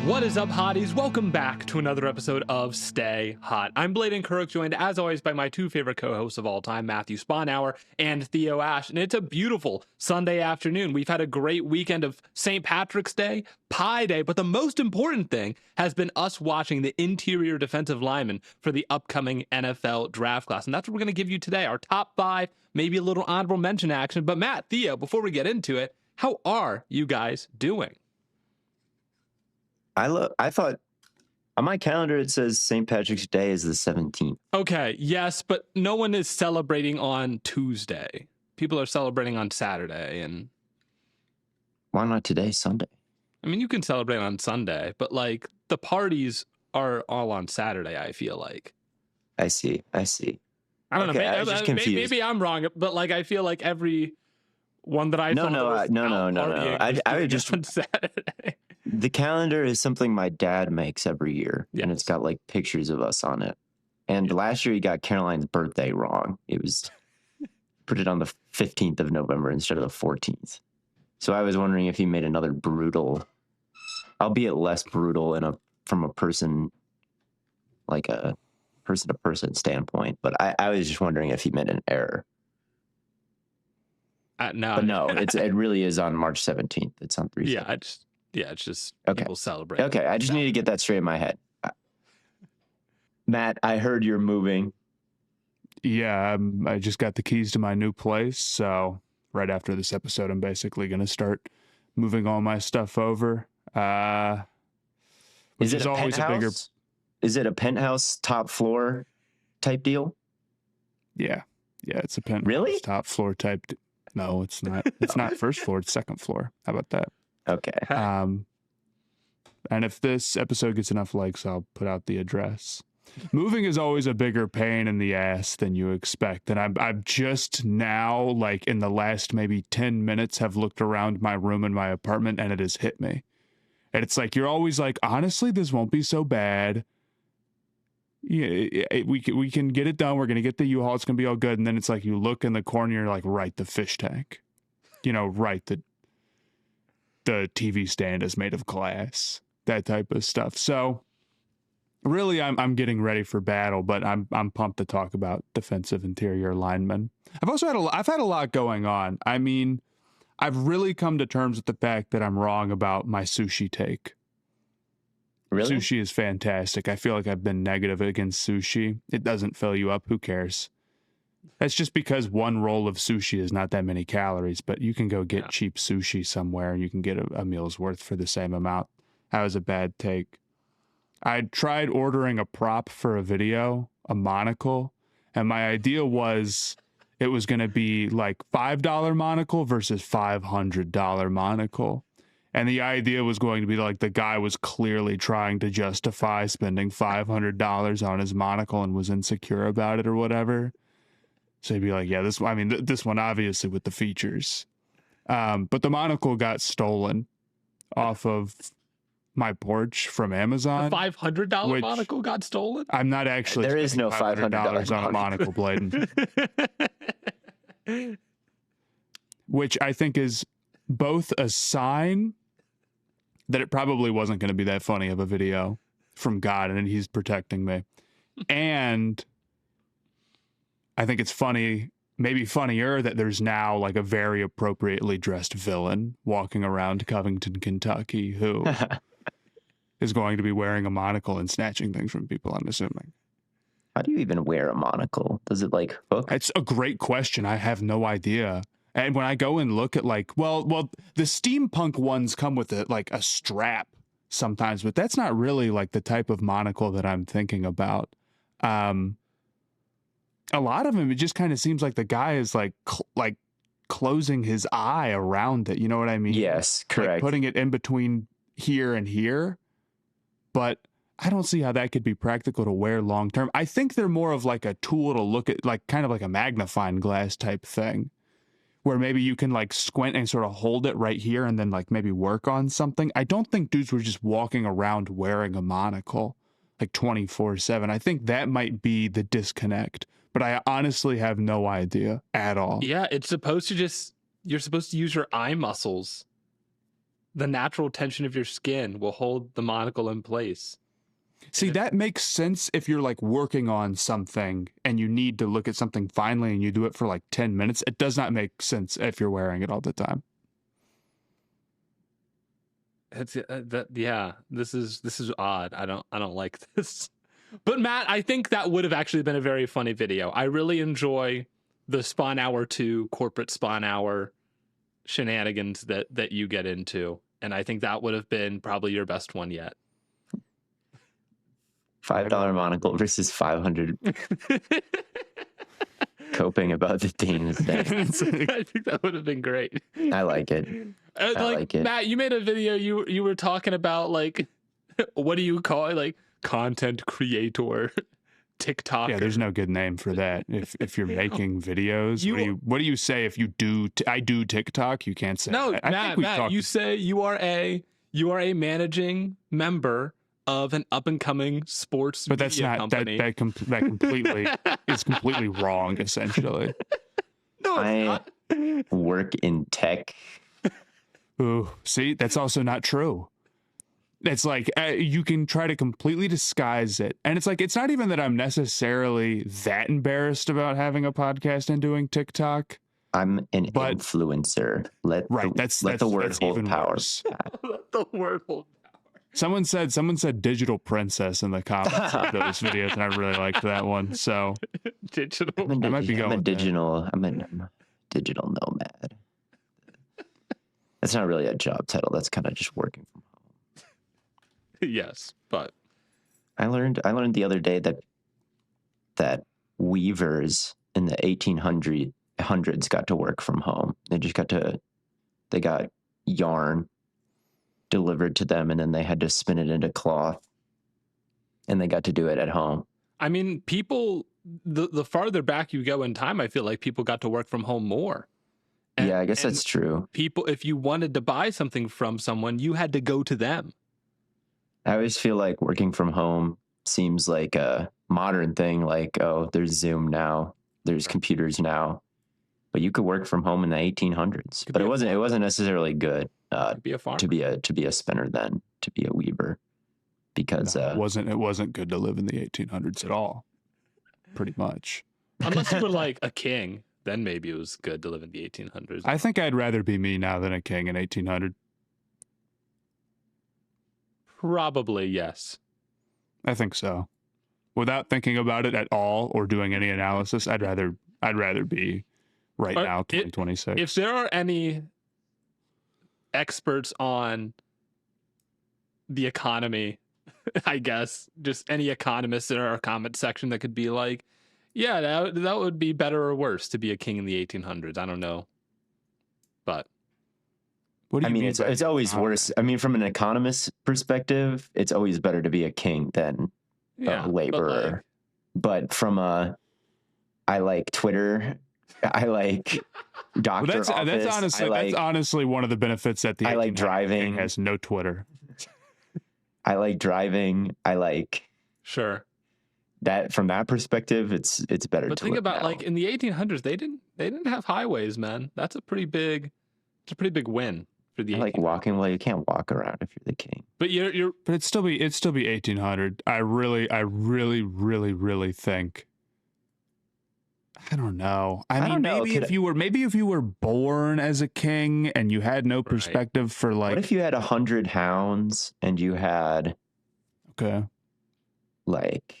What is up, hotties? Welcome back to another episode of Stay Hot. I'm Blaiden, joined as always by my two favorite co-hosts of all time, Matthew Sponhour and Theo Ash. And it's a beautiful Sunday afternoon. We've had a great weekend of St. Patrick's Day, Pi Day, but the most important thing has been us watching the interior defensive linemen for the upcoming NFL draft class. And that's what we're going to give you today, our top 5, maybe a little honorable mention action. But Matt, Theo, before we get into it, how are you guys doing? I thought on my calendar it says St. Patrick's Day is the 17th. Okay, yes, but no one is celebrating on Tuesday. People are celebrating on Saturday, and why not today, Sunday? I mean, you can celebrate on Sunday, but like the parties are all on Saturday, I feel like. I see. I don't know. Maybe, I was just confused. Maybe I'm wrong, but like I feel like every one that I saw no. I would just on Saturday. The calendar is something my dad makes every year, yes. And it's got like pictures of us on it. And last year he got Caroline's birthday wrong. It was put it on the 15th of November instead of the 14th. So I was wondering if he made another brutal, albeit less brutal from a person, like a person-to-person standpoint. But I was just wondering if he made an error. No. But no, it really is on March 17th. It's on 3. Yeah, it's just okay. People celebrate. Okay, I just need to get that straight in my head. Matt, I heard you're moving. Yeah, I just got the keys to my new place, so right after this episode, I'm basically going to start moving all my stuff over. Which is always a bigger. Is it a penthouse top floor type deal? Yeah, it's a penthouse really? Top floor type. No, it's not. It's not first floor. It's second floor. How about that? Okay. And if this episode gets enough likes, I'll put out the address. Moving is always a bigger pain in the ass than you expect. And I'm just now, like in the last maybe 10 minutes, have looked around my room in my apartment and it has hit me. And it's like, you're always like, honestly, this won't be so bad. Yeah, we can get it done. We're going to get the U-Haul. It's going to be all good. And then it's like, you look in the corner, you're like, right, the fish tank. Right, the TV stand is made of glass, that type of stuff. So really, I'm getting ready for battle, but I'm pumped to talk about defensive interior linemen. I've had a lot going on. I mean, I've really come to terms with the fact that I'm wrong about my sushi take. Really? Sushi is fantastic. I feel like I've been negative against sushi. It doesn't fill you up. Who cares? That's just because one roll of sushi is not that many calories, but you can go get cheap sushi somewhere and you can get a meal's worth for the same amount. That was a bad take. I tried ordering a prop for a video, a monocle, and my idea was it was going to be like $5 monocle versus $500 monocle. And the idea was going to be like the guy was clearly trying to justify spending $500 on his monocle and was insecure about it or whatever. So he'd be like, yeah, this one obviously with the features. But the monocle got stolen off of my porch from Amazon. The $500 monocle got stolen? I'm not actually. There is no $500 on a monocle, Blaiden. Which I think is both a sign that it probably wasn't going to be that funny of a video from God and he's protecting me. And I think it's funny, maybe funnier, that there's now like a very appropriately dressed villain walking around Covington, Kentucky, who is going to be wearing a monocle and snatching things from people, I'm assuming. How do you even wear a monocle? Does it like hook? It's a great question. I have no idea. And when I go and look at like, well, the steampunk ones come with like a strap sometimes, but that's not really like the type of monocle that I'm thinking about. A lot of them, it just kind of seems like the guy is like closing his eye around it. You know what I mean? Yes, correct. Like putting it in between here and here. But I don't see how that could be practical to wear long term. I think they're more of like a tool to look at, like kind of like a magnifying glass type thing, where maybe you can like squint and sort of hold it right here and then like maybe work on something. I don't think dudes were just walking around wearing a monocle like 24/7. I think that might be the disconnect, but I honestly have no idea at all. Yeah, it's supposed to you're supposed to use your eye muscles the natural tension of your skin will hold the monocle in place. See, that makes sense if you're like working on something and you need to look at something finally and you do it for like 10 minutes. It does not make sense if you're wearing it all the time. It's this is odd. I don't like this. But Matt, I think that would have actually been a very funny video. I really enjoy the Spawn Hour 2 corporate Spawn Hour shenanigans that you get into, and I think that would have been probably your best one yet. $5 monocle versus 500 coping about the team's day. I think that would have been great. I like it. I like it. Matt, you made a video. You were talking about like, what do you call it? Like content creator, TikTok. Yeah, there's no good name for that. If you're making videos, what do you say if you do? I do TikTok. You can't say no. that. Matt, you say you are a managing member of an up and coming sports. But that's not company. that completely is completely wrong. Essentially, no, it's not. Work in tech. Ooh, see, that's also not true. It's like you can try to completely disguise it. And it's like, it's not even that I'm necessarily that embarrassed about having a podcast and doing TikTok. I'm an influencer. Let the word hold power. Let the word hold power. Someone said digital princess in the comments of those videos, and I really liked that one. So digital. I'm a digital nomad. That's not really a job title. That's kind of just working from home. Yes, but I learned the other day that weavers in the 1800s got to work from home. They got yarn delivered to them, and then they had to spin it into cloth, and they got to do it at home. I mean, people, the farther back you go in time, I feel like people got to work from home more. Yeah, I guess that's true. People, if you wanted to buy something from someone, you had to go to them. I always feel like working from home seems like a modern thing. Like, oh, there's Zoom now, there's computers now, but you could work from home in the 1800s. But it wasn't necessarily good to be a farmer, to be a spinner then, to be a weaver, because it wasn't good to live in the 1800s at all. Pretty much, unless you were like a king. Then maybe it was good to live in the 1800s. I think I'd rather be me now than a king in 1800. Probably, yes. I think so. Without thinking about it at all or doing any analysis, I'd rather be right now, 2026. If there are any experts on the economy, I guess, just any economists in our comment section that could be like, yeah, that would be better or worse to be a king in the 1800s. I don't know. But what do you mean? It's always worse. I mean, from an economist's perspective, it's always better to be a king than a laborer. But from I like Twitter, I like doctor office. That's honestly one of the benefits that the I like driving. Has no Twitter. I like driving. I like sure. That from that perspective, it's better. But think about like in the 1800s, they didn't have highways, man. That's a pretty big win for the. I like walking. Well, you can't walk around if you're the king. But But it'd still be 1800. I really think. I don't know. I mean, maybe if you were born as a king and you had no perspective for like. What if you had 100 hounds and you had. Okay. Like.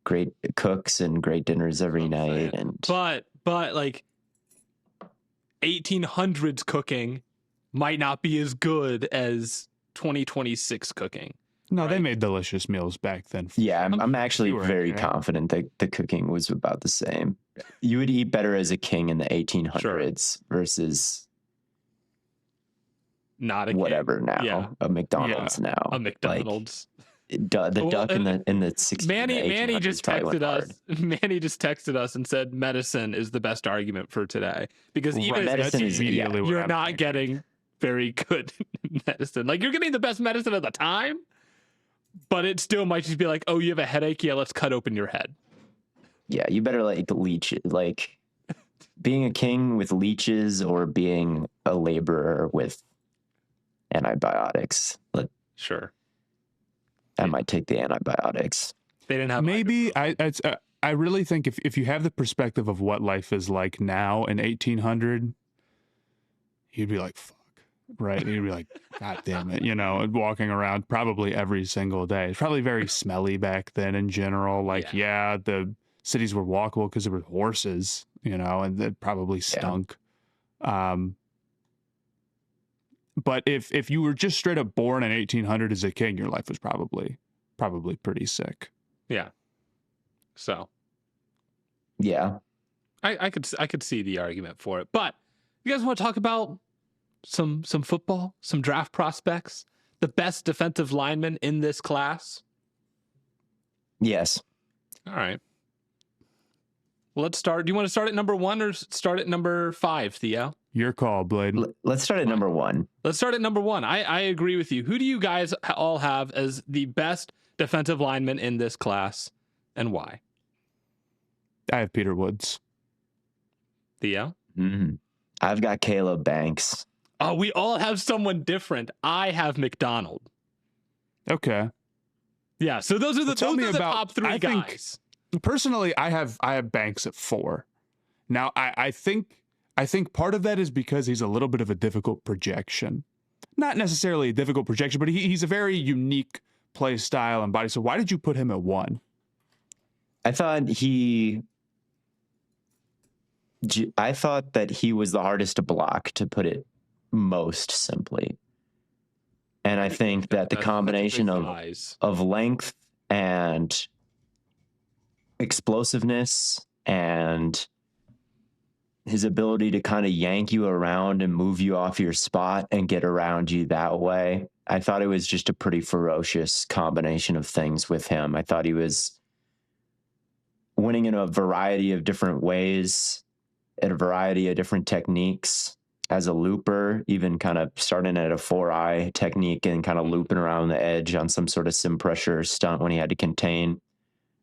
Great cooks and great dinners every night, but like 1800s cooking might not be as good as 2026 cooking. No, they made delicious meals back then. Yeah, I'm actually very confident that the cooking was about the same. You would eat better as a king in the 1800s versus not a whatever king. Now, a McDonald's now, a McDonald's. The duck in the 60s. Manny just texted us. Manny just texted us and said medicine is the best argument for today because even you're not getting very good medicine. Like you're getting the best medicine at the time, but it still might just be like, oh, you have a headache? Yeah, let's cut open your head. Yeah, you better like leech it. Like being a king with leeches or being a laborer with antibiotics. Sure. I might take the antibiotics. They didn't have Maybe I really think if you have the perspective of what life is like now in 1800, you'd be like, fuck, right? You'd be like, God damn it, walking around probably every single day. It's probably very smelly back then in general. Like, yeah the cities were walkable because there were horses, and it probably stunk. But if you were just straight up born in 1800 as a king, your life was probably pretty sick. Yeah. So. Yeah. I could see the argument for it. But you guys want to talk about some football, some draft prospects, the best defensive lineman in this class? Yes. All right. Well, let's start. Do you want to start at number 1 or start at number 5, Theo? Your call, Blaiden. Let's start at number 1. Let's start at number 1. I agree with you. Who do you guys all have as the best defensive lineman in this class, and why? I have Peter Woods. Theo? Mm-hmm. I've got Caleb Banks. Oh, we all have someone different. I have McDonald. Okay. Yeah, so those are the top 3 guys. Personally, I have Banks at 4. Now, I think part of that is because he's a little bit of a difficult projection. Not necessarily a difficult projection, but he's a very unique play style and body. So why did you put him at 1? I thought that he was the hardest to block, to put it most simply. And I think that the combination of length and explosiveness and his ability to kind of yank you around and move you off your spot and get around you that way, I thought it was just a pretty ferocious combination of things with him. I thought he was winning in a variety of different ways, at a variety of different techniques as a looper, even kind of starting at a 4-eye technique and kind of looping around the edge on some sort of sim pressure stunt when he had to contain.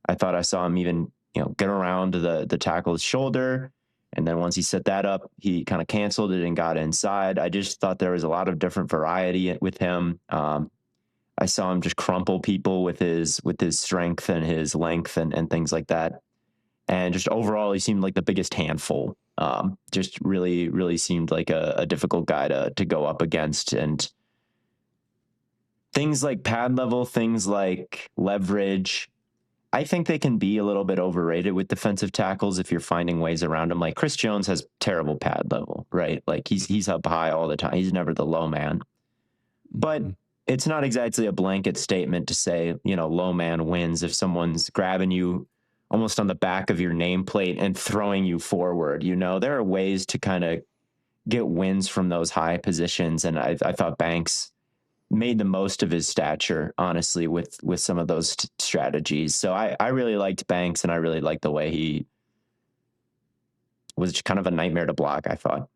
I thought I saw him even, get around the tackle's shoulder. And then once he set that up, he kind of canceled it and got inside. I just thought there was a lot of different variety with him. I saw him just crumple people with his strength and his length and things like that. And just overall, he seemed like the biggest handful. Just really, really seemed like a difficult guy to go up against. And things like pad level, things like leverage, I think they can be a little bit overrated with defensive tackles if you're finding ways around them. Like Chris Jones has terrible pad level, right? Like he's up high all the time. He's never the low man. But it's not exactly a blanket statement to say, low man wins if someone's grabbing you almost on the back of your nameplate and throwing you forward. There are ways to kind of get wins from those high positions. And I thought Banks made the most of his stature, honestly, with some of those strategies. So I really liked Banks, and I really liked the way he was kind of a nightmare to block, I thought.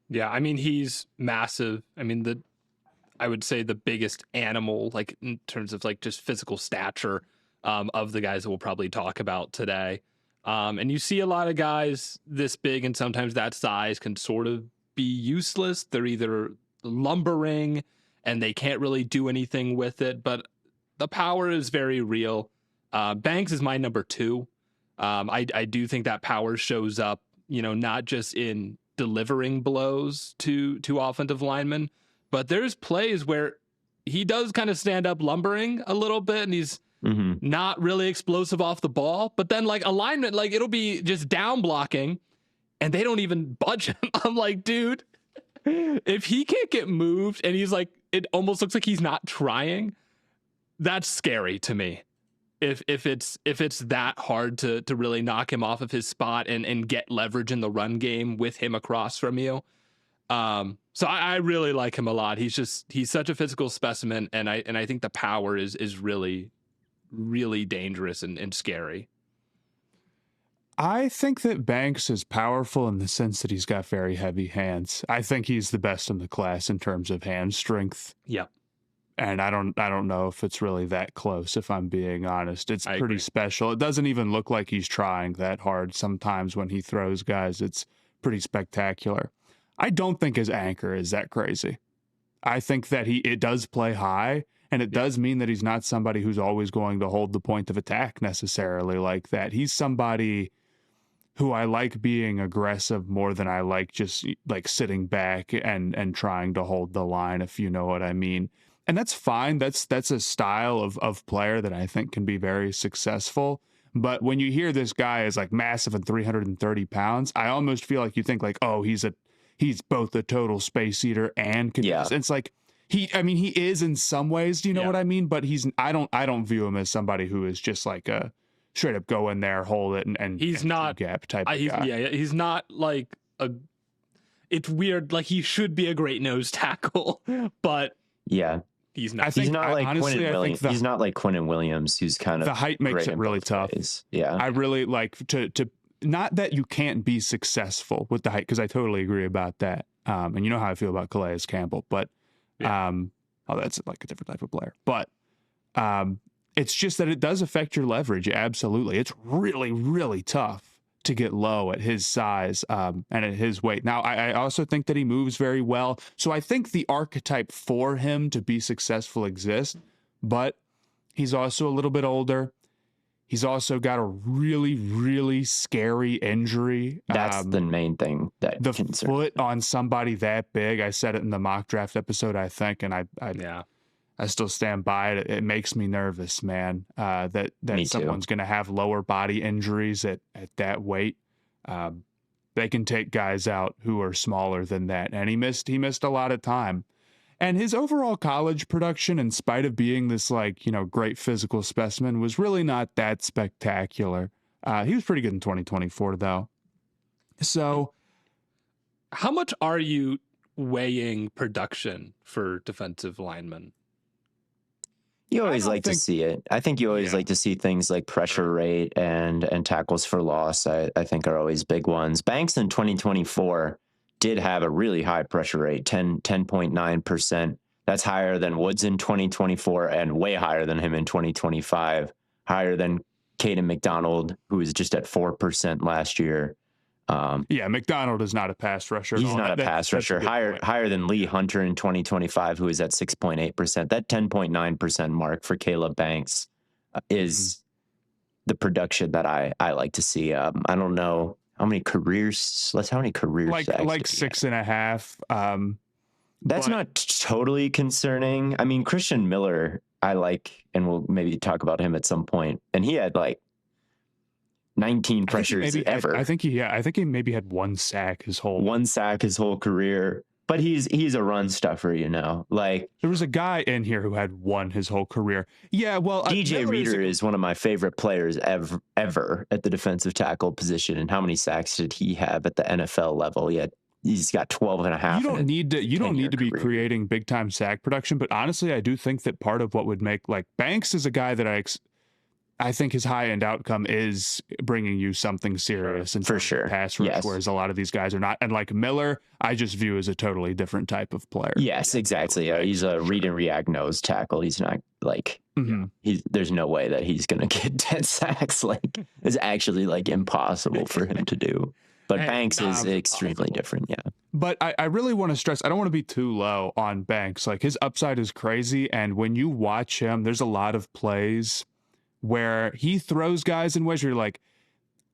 Yeah, I mean, he's massive. I mean, I would say the biggest animal, like in terms of like just physical stature, of the guys that we'll probably talk about today. And you see a lot of guys this big and sometimes that size can sort of be useless. They're either lumbering and they can't really do anything with it, but the power is very real. Banks is my number 2. I do think that power shows up, not just in delivering blows to offensive linemen, but there's plays where he does kind of stand up lumbering a little bit and he's not really explosive off the ball, but then like alignment, like it'll be just down blocking and they don't even budge him. I'm like, dude, if he can't get moved and he's like, it almost looks like he's not trying, that's scary to me. If it's that hard to really knock him off of his spot and get leverage in the run game with him across from you. So I really like him a lot. He's such a physical specimen, and I think the power is really, really dangerous and scary. I think that Banks is powerful in the sense that he's got very heavy hands. I think he's the best in the class in terms of hand strength. Yeah. And I don't know if it's really that close, if I'm being honest. It's pretty agree. special. It doesn't even look like he's trying that hard sometimes when he throws guys. It's pretty spectacular. I don't think his anchor is that crazy. I think that it does play high, and it does mean that he's not somebody who's always going to hold the point of attack necessarily like that. He's somebody who I like being aggressive more than I like just like sitting back and trying to hold the line, if you know what I mean. And that's fine. That's a style of player that I think can be very successful. But when you hear this guy is like massive and 330 pounds, I almost feel like you think like, oh, he's both a total space eater and can. Yeah. It's like he is in some ways. Do you know what I mean? But I don't view him as somebody who is just like a straight up go in there, hold it, and he's not gap type of guy. Yeah, he's not like a. It's weird. Like he should be a great nose tackle, but yeah, he's not. He's not like Quinnen Williams. He's not like Quinnen Williams, who's kind of the height makes it really tough. Ways. Yeah, I really like to not that you can't be successful with the height, because I totally agree about that. And you know how I feel about Calais Campbell, but that's like a different type of player. But it's just that it does affect your leverage. Absolutely. It's really, really tough to get low at his size and at his weight. Now, I also think that he moves very well. So I think the archetype for him to be successful exists, but he's also a little bit older. He's also got a really, really scary injury. That's the main thing. The foot on somebody that big. I said it in the mock draft episode, I think, and I still stand by it. It makes me nervous, man, that someone's going to have lower body injuries at that weight. They can take guys out who are smaller than that. And he missed a lot of time. And his overall college production, in spite of being this great physical specimen, was really not that spectacular. He was pretty good in 2024, though. So how much are you weighing production for defensive linemen? You always like to see it. I think you always like to see things like pressure rate and tackles for loss. I think are always big ones. Banks in 2024 did have a really high pressure rate, 10.9%. That's higher than Woods in 2024 and way higher than him in 2025. Higher than Kayden McDonald, who was just at 4% last year. McDonald is not a pass rusher. He's not a pass rusher. Higher than Lee Hunter in 2025, who is at 6.8%. That 10.9% mark for Caleb Banks is the production that I like to see. I don't know how many careers. How many careers? Like 6.5. That's not totally concerning. I mean, Christen Miller, I like, and we'll maybe talk about him at some point. And he had 19 pressures ever. I think he maybe had one sack his whole career. But he's a run stuffer, There was a guy in here who had one his whole career. Yeah, well, DJ Reader is one of my favorite players ever at the defensive tackle position. And how many sacks did he have at the NFL level? He's got 12 and a half. You don't need to be creating big time sack production, but honestly, I do think that part of what would make Banks is a guy that I think his high end outcome is bringing you something serious and for sure pass rush, whereas a lot of these guys are not. And Miller, I just view as a totally different type of player. Yes, exactly. He's a read and react nose tackle. He's not there's no way that he's going to get 10 sacks. It's actually impossible for him to do. But Banks is extremely different. Yeah. But I really want to stress, I don't want to be too low on Banks. His upside is crazy. And when you watch him, there's a lot of plays where he throws guys in ways where you're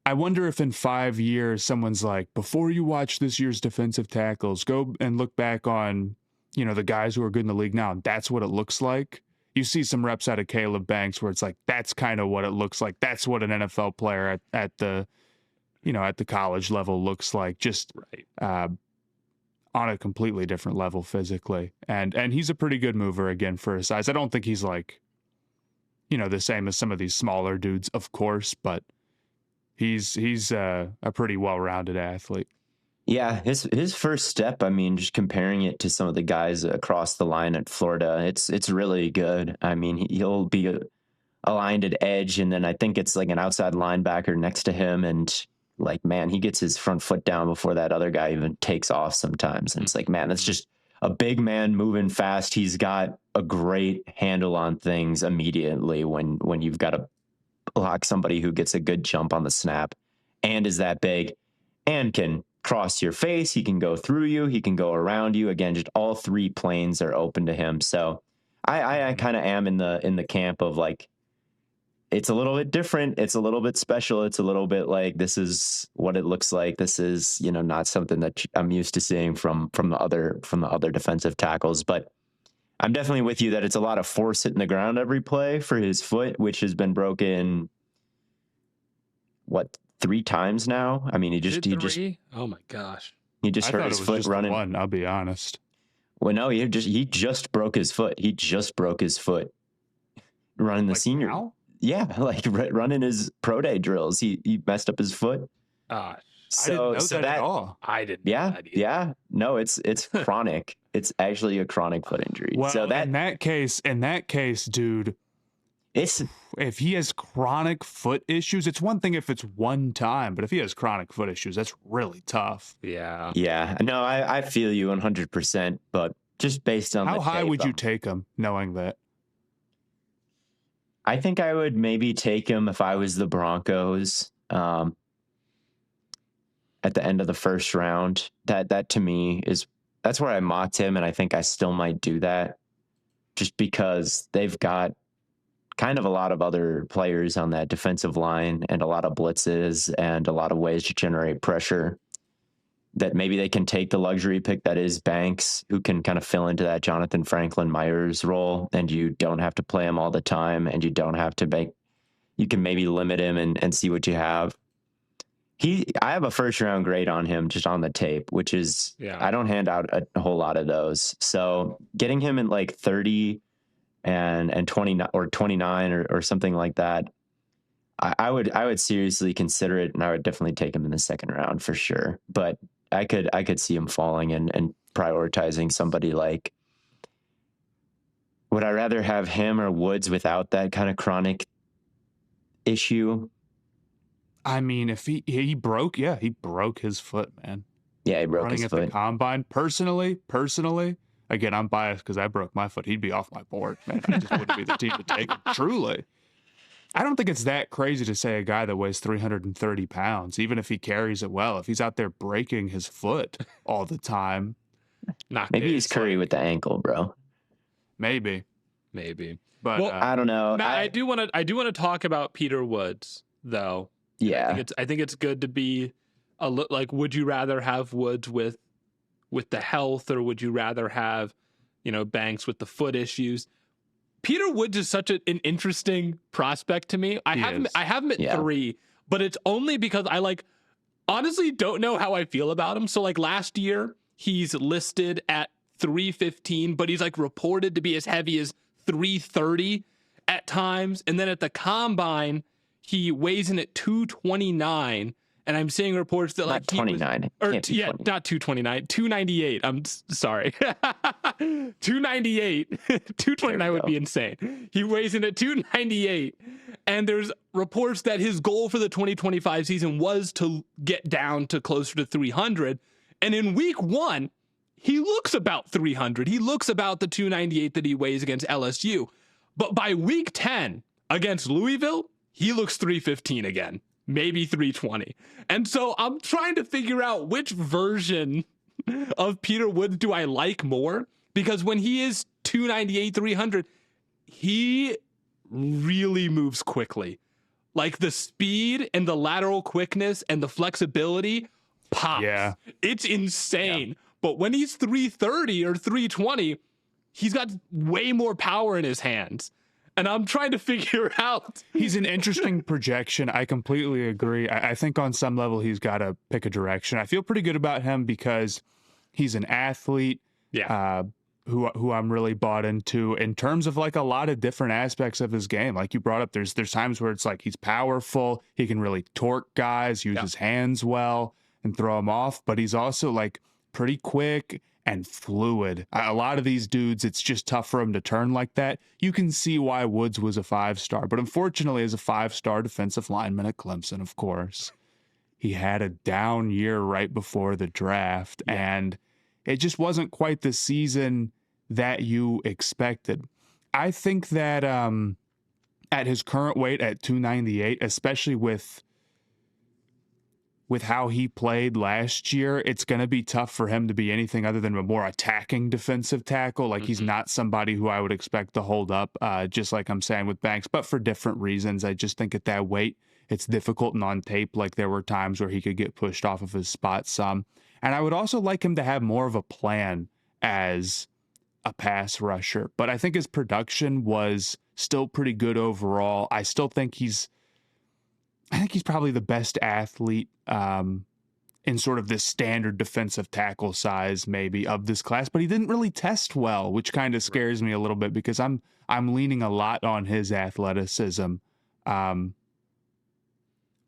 I wonder if in 5 years someone's before you watch this year's defensive tackles, go and look back on, the guys who are good in the league now. And that's what it looks like. You see some reps out of Caleb Banks where it's that's kind of what it looks like. That's what an NFL player at the college level looks like, just on a completely different level physically. And he's a pretty good mover again for his size. I don't think he's the same as some of these smaller dudes, of course, but he's a pretty well-rounded athlete. Yeah, his first step, just comparing it to some of the guys across the line at Florida, it's really good. He'll be aligned at edge, and then I think it's an outside linebacker next to him, and he gets his front foot down before that other guy even takes off sometimes. And it's that's just a big man moving fast. He's got a great handle on things immediately when you've got to block somebody who gets a good jump on the snap and is that big and can cross your face. He can go through you. He can go around you. Again, just all three planes are open to him. So I kind of am in the camp of like, it's a little bit different. It's a little bit special. It's a little bit like, this is what it looks like. This is, not something that I'm used to seeing from the other defensive tackles. But I'm definitely with you that it's a lot of force hitting the ground every play for his foot, which has been broken, 3 times now? I mean, he just oh my gosh. He just hurt his foot running. One, I'll be honest. Well, no, he just broke his foot. He just broke his foot running the senior. Now? Yeah, like running his pro day drills. He messed up his foot. I didn't know that at all. I didn't. Yeah. No, it's chronic. It's actually a chronic foot injury. Well, so in that case, dude, if he has chronic foot issues, it's one thing if it's one time, but if he has chronic foot issues, that's really tough. Yeah. Yeah. No, I feel you 100%, but just based on how high would you take him knowing that? I think I would maybe take him if I was the Broncos at the end of the first round. That to me that's where I mocked him, and I think I still might do that just because they've got kind of a lot of other players on that defensive line and a lot of blitzes and a lot of ways to generate pressure that maybe they can take the luxury pick that is Banks, who can kind of fill into that Jonathan Franklin Myers role, and you don't have to play him all the time, and you don't have to you can maybe limit him and see what you have. I have a first round grade on him just on the tape, which is, I don't hand out a whole lot of those. So getting him in like 30 and 29 or 29 or something like that, I would seriously consider it, and I would definitely take him in the second round for sure. But I could see him falling and prioritizing somebody like, would I rather have him or Woods without that kind of chronic issue? I mean, if he broke his foot, man. Yeah, he broke his foot. Running at the combine. Personally, again, I'm biased because I broke my foot. He'd be off my board, man. I just wouldn't be the team to take him. Truly. I don't think it's that crazy to say a guy that weighs 330 pounds, even if he carries it well, if he's out there breaking his foot all the time. Maybe he's Curry with the ankle, bro. Maybe. But I don't know. Matt, I do want to talk about Peter Woods, though. Yeah. I think it's good to be like, would you rather have Woods with the health, or would you rather have, Banks with the foot issues? Peter Woods is such an interesting prospect to me. I have him at 3, but it's only because I honestly don't know how I feel about him. So last year he's listed at 315, but he's reported to be as heavy as 330 at times. And then at the combine, he weighs in at 229. And I'm seeing reports that not 29. Not 229, 298. I'm sorry. 298. 229 would be insane. He weighs in at 298. And there's reports that his goal for the 2025 season was to get down to closer to 300. And in week 1, he looks about 300. He looks about the 298 that he weighs against LSU. But by week 10 against Louisville, he looks 315 again. Maybe 320. And so I'm trying to figure out which version of Peter Woods do I like more, because when he is 298, 300, he really moves quickly. The speed and the lateral quickness and the flexibility pops. Yeah. It's insane. Yeah. But when he's 330 or 320, he's got way more power in his hands. And I'm trying to figure out. He's an interesting projection. I completely agree. I think on some level he's got to pick a direction. I feel pretty good about him because he's an athlete who I'm really bought into in terms of a lot of different aspects of his game. Like you brought up, there's times where it's he's powerful. He can really torque guys, use his hands well, and throw them off. But he's also pretty quick and fluid. A lot of these dudes, it's just tough for them to turn like that. You can see why Woods was a 5-star, but unfortunately, as a 5-star defensive lineman at Clemson, of course, he had a down year right before the draft, and it just wasn't quite the season that you expected. I think that at his current weight at 298, especially with with how he played last year, it's going to be tough for him to be anything other than a more attacking defensive tackle. Like he's not somebody who I would expect to hold up, just like I'm saying with Banks, but for different reasons. I just think at that weight, it's difficult, and on tape, like there were times where he could get pushed off of his spot some. And I would also like him to have more of a plan as a pass rusher, but I think his production was still pretty good overall. I think he's probably the best athlete in sort of this standard defensive tackle size maybe of this class, but he didn't really test well, which kind of scares me a little bit because I'm leaning a lot on his athleticism.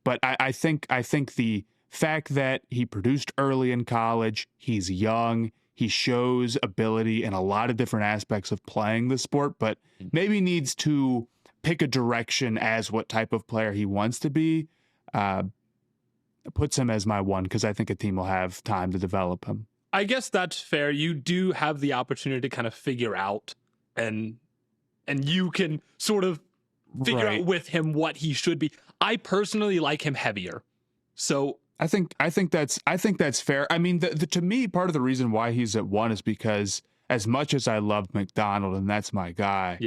But I think the fact that he produced early in college, he's young, he shows ability in a lot of different aspects of playing the sport, but maybe needs to pick a direction as what type of player he wants to be, puts him as my one because I think a team will have time to develop him. I guess that's fair. You do have the opportunity to kind of figure out and you can sort of figure out with him what he should be. I personally like him heavier. So I think that's fair. I mean, to me, part of the reason why he's at 1 is because as much as I love McDonald and that's my guy,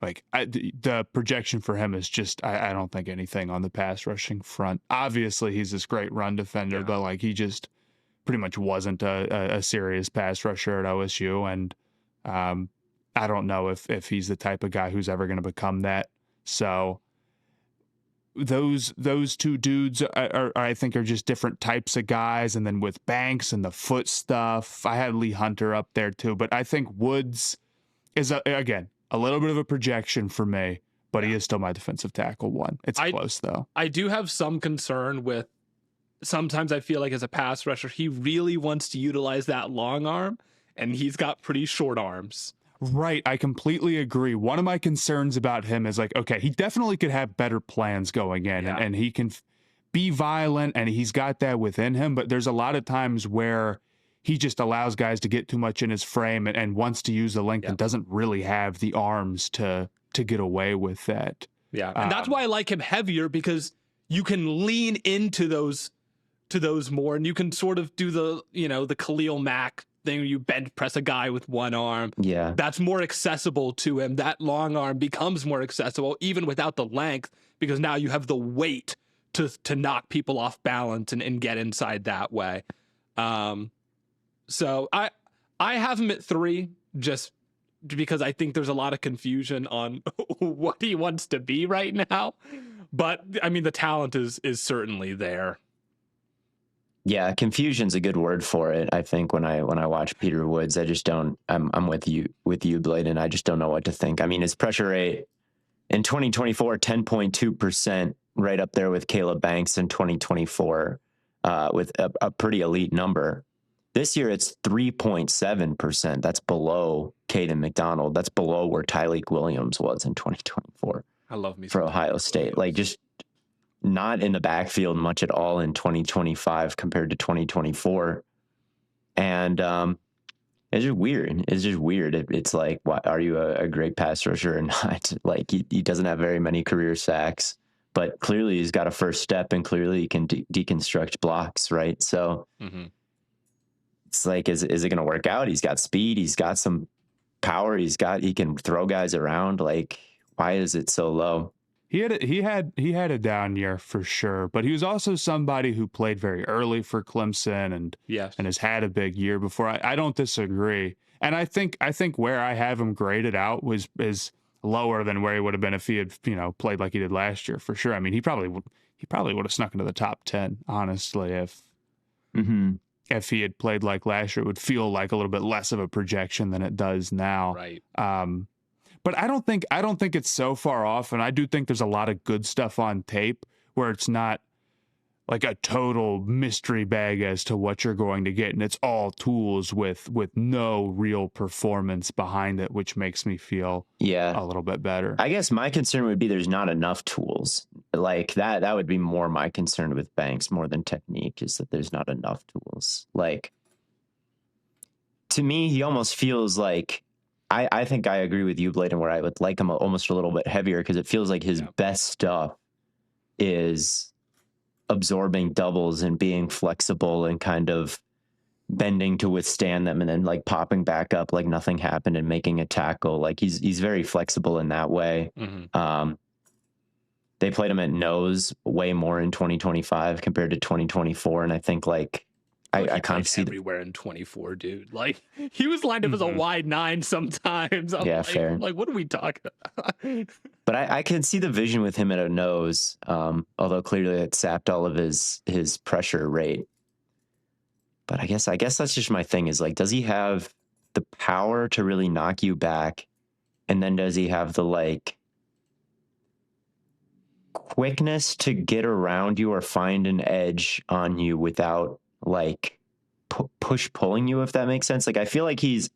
like the projection for him is just I don't think anything on the pass rushing front. Obviously, he's this great run defender, but like he just pretty much wasn't a serious pass rusher at OSU, and I don't know if he's the type of guy who's ever going to become that. So those two dudes are I think are just different types of guys. And then with Banks and the foot stuff, I had Lee Hunter up there too, but I think Woods is again a little bit of a projection for me, but he is still my defensive tackle 1. It's close though. I do have some concern with sometimes I feel like as a pass rusher, he really wants to utilize that long arm and he's got pretty short arms. Right. I completely agree. One of my concerns about him is like, okay, he definitely could have better plans going in and he can be violent and he's got that within him. But there's a lot of times where he just allows guys to get too much in his frame and wants to use the length and doesn't really have the arms to get away with that. Yeah. And that's why I like him heavier because you can lean into those more and you can sort of do the Khalil Mack thing, you bench press a guy with one arm. Yeah. That's more accessible to him. That long arm becomes more accessible even without the length because now you have the weight to knock people off balance and get inside that way. So I have him at 3 just because I think there's a lot of confusion on what he wants to be right now. But I mean, the talent is certainly there. Yeah, confusion's a good word for it. I think when I watch Peter Woods, I just don't. I'm with you, Blaiden. I just don't know what to think. I mean, his pressure rate in 2024, 10.2%, right up there with Caleb Banks in 2024, with a pretty elite number. This year, it's 3.7%. That's below Kayden McDonald. That's below where Tyleik Williams was in 2024. I love me for Ohio State. Like just not in the backfield much at all in 2025 compared to 2024. And it's just weird. It's like, why are you a great pass rusher or not? Like he doesn't have very many career sacks, but clearly he's got a first step and clearly he can deconstruct blocks, right? So it's like, is it going to work out? He's got speed. He's got some power. He can throw guys around. Like, why is it so low? He had a down year for sure, but he was also somebody who played very early for Clemson and has had a big year before. I don't disagree, and I think where I have him graded out is lower than where he would have been if he had played like he did last year for sure. I mean, he probably would have snuck into the top 10 honestly if he had played like last year. It would feel like a little bit less of a projection than it does now. Right. But I don't think it's so far off, and I do think there's a lot of good stuff on tape where it's not like a total mystery bag as to what you're going to get, and it's all tools with no real performance behind it, which makes me feel a little bit better. I guess my concern would be there's not enough tools. Like that would be more my concern with Banks more than technique, is that there's not enough tools. Like, to me, he almost feels like, I think I agree with you, Blaiden, where I would like him almost a little bit heavier because it feels like his best stuff is absorbing doubles and being flexible and kind of bending to withstand them and then like popping back up like nothing happened and making a tackle. Like he's very flexible in that way. They played him at nose way more in 2025 compared to 2024. And I think like I kind of see everywhere in 24, dude. Like he was lined up as a wide 9 sometimes. I'm fair. Like, what are we talking about? But I can see the vision with him at a nose, although clearly it sapped all of his pressure rate. But I guess that's just my thing is like, does he have the power to really knock you back? And then does he have the like quickness to get around you or find an edge on you without like push pulling you, if that makes sense? Like I feel like he's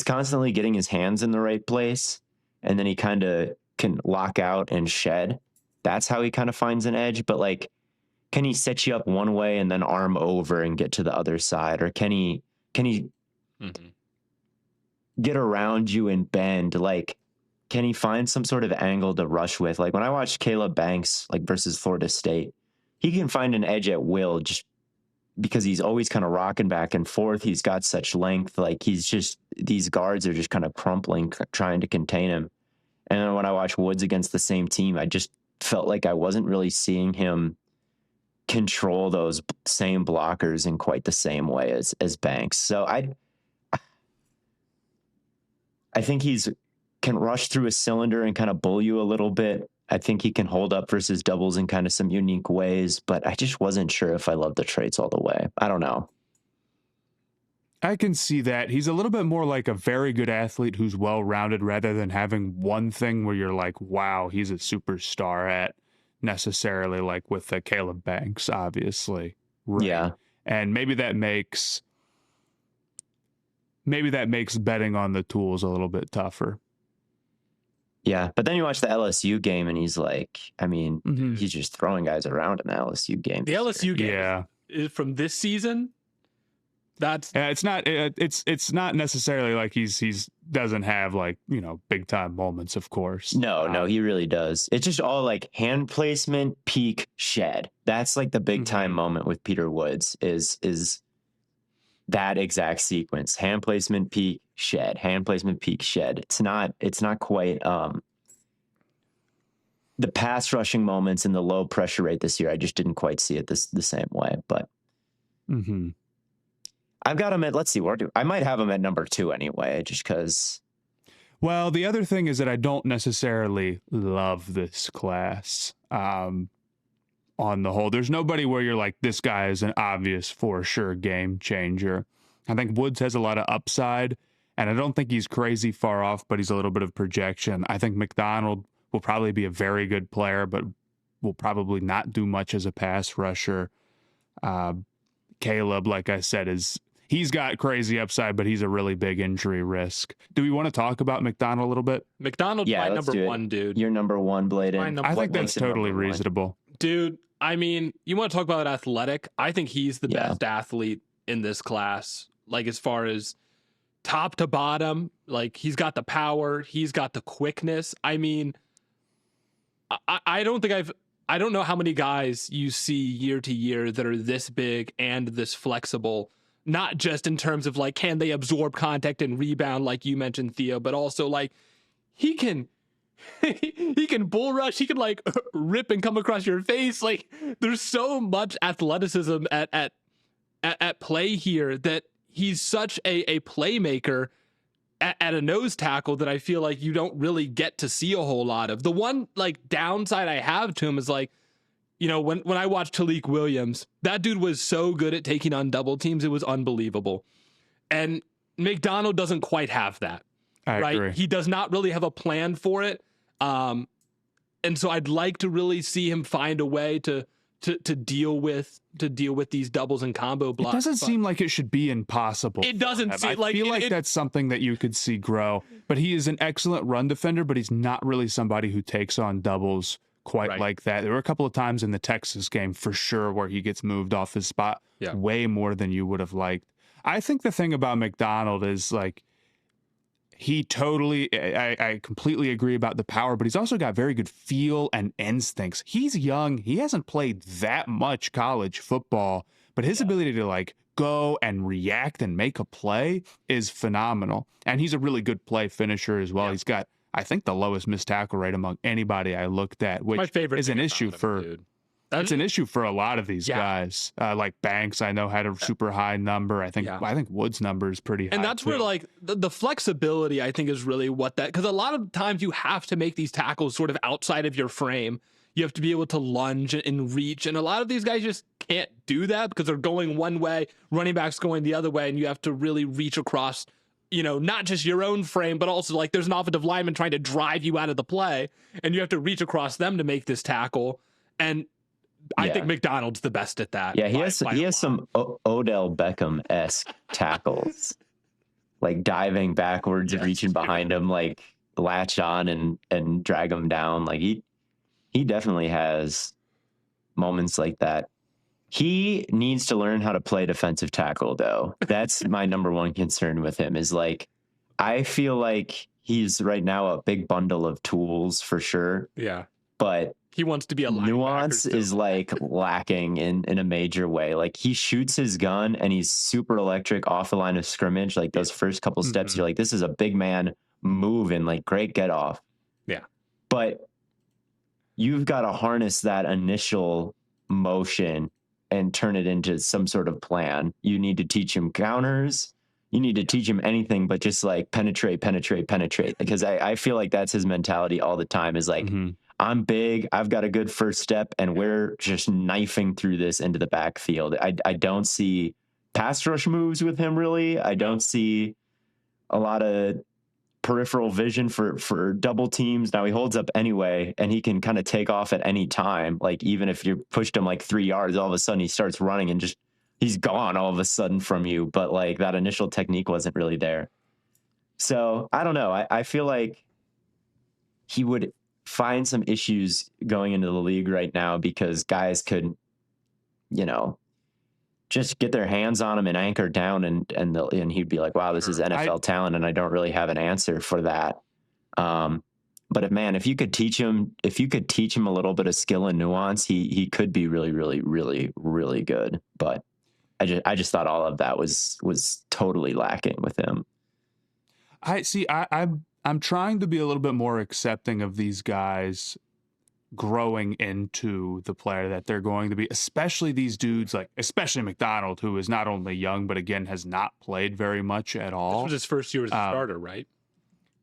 constantly getting his hands in the right place and then he kind of can lock out and shed. That's how he kind of finds an edge. But like, can he set you up one way and then arm over and get to the other side? Or can he get around you and bend? Like, can he find some sort of angle to rush with? Like when I watched Caleb Banks, like versus Florida State, he can find an edge at will just because he's always kind of rocking back and forth. He's got such length. Like these guards are just kind of crumpling, trying to contain him. And then when I watched Woods against the same team, I just felt like I wasn't really seeing him control those same blockers in quite the same way as Banks. So I think he's can rush through a cylinder and kind of bull you a little bit. I think he can hold up versus doubles in kind of some unique ways, but I just wasn't sure if I love the traits all the way. I don't know. I can see that. He's a little bit more like a very good athlete who's well-rounded rather than having one thing where you're like, wow, he's a superstar at necessarily like with the Caleb Banks, obviously. Right? Yeah. And maybe that makes betting on the tools a little bit tougher. Yeah, but then you watch the LSU game and he's like, I mean, he's just throwing guys around in the LSU game. The LSU game is from this season. It's not necessarily like he's doesn't have like, you know, big time moments, of course. No, he really does. It's just all like hand placement, peak, shed. That's like the big time moment with Peter Woods is that exact sequence. Hand placement, peak, shed. Hand placement, peak, shed. It's not quite the pass rushing moments and the low pressure rate this year. I just didn't quite see it the same way, but I've got him at, let's see, I might have him at number 2 anyway, just because. Well, the other thing is that I don't necessarily love this class on the whole. There's nobody where you're like, this guy is an obvious for sure game changer. I think Woods has a lot of upside, and I don't think he's crazy far off, but he's a little bit of projection. I think McDonald will probably be a very good player, but will probably not do much as a pass rusher. Caleb, like I said, he's got crazy upside, but he's a really big injury risk. Do we want to talk about McDonald a little bit? McDonald's my number 1, dude. You're number 1, Blaiden. I think that's totally reasonable. Dude, I mean, you want to talk about athletic? I think he's the best athlete in this class. Like as far as top to bottom, like he's got the power, he's got the quickness. I mean, I don't know how many guys you see year to year that are this big and this flexible, not just in terms of like, can they absorb contact and rebound, like you mentioned, Theo, but also like he can bull rush, he can like rip and come across your face. Like there's so much athleticism at play here that he's such a playmaker at a nose tackle that I feel like you don't really get to see a whole lot of. The one like downside I have to him is like, you know, when I watched Talik Williams, that dude was so good at taking on double teams. It was unbelievable. And McDonald doesn't quite have that. I agree. He does not really have a plan for it. And so I'd like to really see him find a way to deal with these doubles and combo blocks. It doesn't seem like it should be impossible. It doesn't seem like I feel like that's something that you could see grow. But he is an excellent run defender, but he's not really somebody who takes on doubles quite like that. There were a couple of times in the Texas game for sure where he gets moved off his spot way more than you would have liked. I think the thing about McDonald is like He totally, I completely agree about the power, but he's also got very good feel and instincts. He's young. He hasn't played that much college football, but his ability to like go and react and make a play is phenomenal. And he's a really good play finisher as well. Yeah. He's got, I think, the lowest missed tackle rate among anybody I looked at, My which favorite is an thing issue about him, for. dude. It's an issue for a lot of these Yeah. guys. Like Banks, I know had a super high number. I think Wood's number is pretty high. And that's where like the flexibility, I think, is really what that, because a lot of times you have to make these tackles sort of outside of your frame. You have to be able to lunge and reach. And a lot of these guys just can't do that because they're going one way, running backs going the other way. And you have to really reach across, you know, not just your own frame, but also like there's an offensive lineman trying to drive you out of the play. And you have to reach across them to make this tackle. And I think McDonald's the best at that. Yeah, he has some Odell Beckham-esque tackles, like diving backwards and reaching behind him, like latch on and drag him down. Like he definitely has moments like that. He needs to learn how to play defensive tackle, though. That's my number one concern with him. Is like I feel like he's right now a big bundle of tools for sure. Yeah, but he wants to be a nuance is like lacking in a major way. Like he shoots his gun and he's super electric off the line of scrimmage. Like those first couple steps, you're like, this is a big man move and like great get off. Yeah. But you've got to harness that initial motion and turn it into some sort of plan. You need to teach him counters. You need to teach him anything but just like penetrate. Because I feel like that's his mentality all the time is like, I'm big, I've got a good first step, and we're just knifing through this into the backfield. I don't see pass rush moves with him, really. I don't see a lot of peripheral vision for double teams. Now he holds up anyway, and he can kind of take off at any time. Like even if you pushed him like 3 yards, all of a sudden he starts running and just he's gone all of a sudden from you. But like that initial technique wasn't really there. So I don't know. I feel like he would find some issues going into the league right now because guys could, you know, just get their hands on him and anchor down and he'd be like, wow, this is NFL talent and I don't really have an answer for that. But if you could teach him a little bit of skill and nuance, he could be really, really, really, really good. But I just thought all of that was totally lacking with him. I'm trying to be a little bit more accepting of these guys growing into the player that they're going to be, especially these dudes, like especially McDonald, who is not only young, but again, has not played very much at all. This was his first year as a starter, right?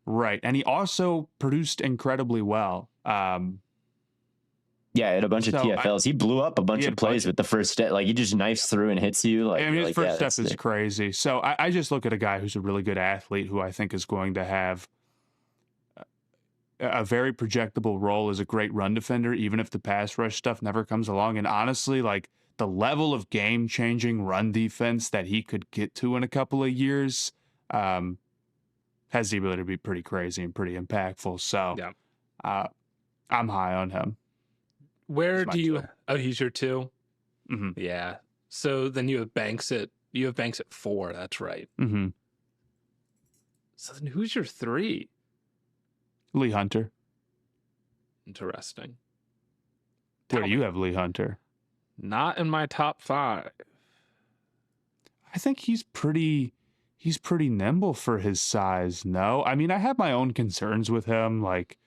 Right. And he also produced incredibly well. Yeah, he had a bunch of TFLs. He blew up a bunch of plays with the first step. Like he just knifes through and hits you. Like, his first step is crazy. So I just look at a guy who's a really good athlete who I think is going to have a very projectable role as a great run defender, even if the pass rush stuff never comes along. And honestly, like the level of game-changing run defense that he could get to in a couple of years has the ability to be pretty crazy and pretty impactful. So I'm high on him. Where do you? Oh, he's your 2. Mm-hmm. Yeah. So then you have Banks at 4. That's right. Mm-hmm. So then who's your 3? Lee Hunter. Interesting. Where do you have Lee Hunter? Not in my top 5. I think he's pretty nimble for his size. No, I mean, I have my own concerns with him. Like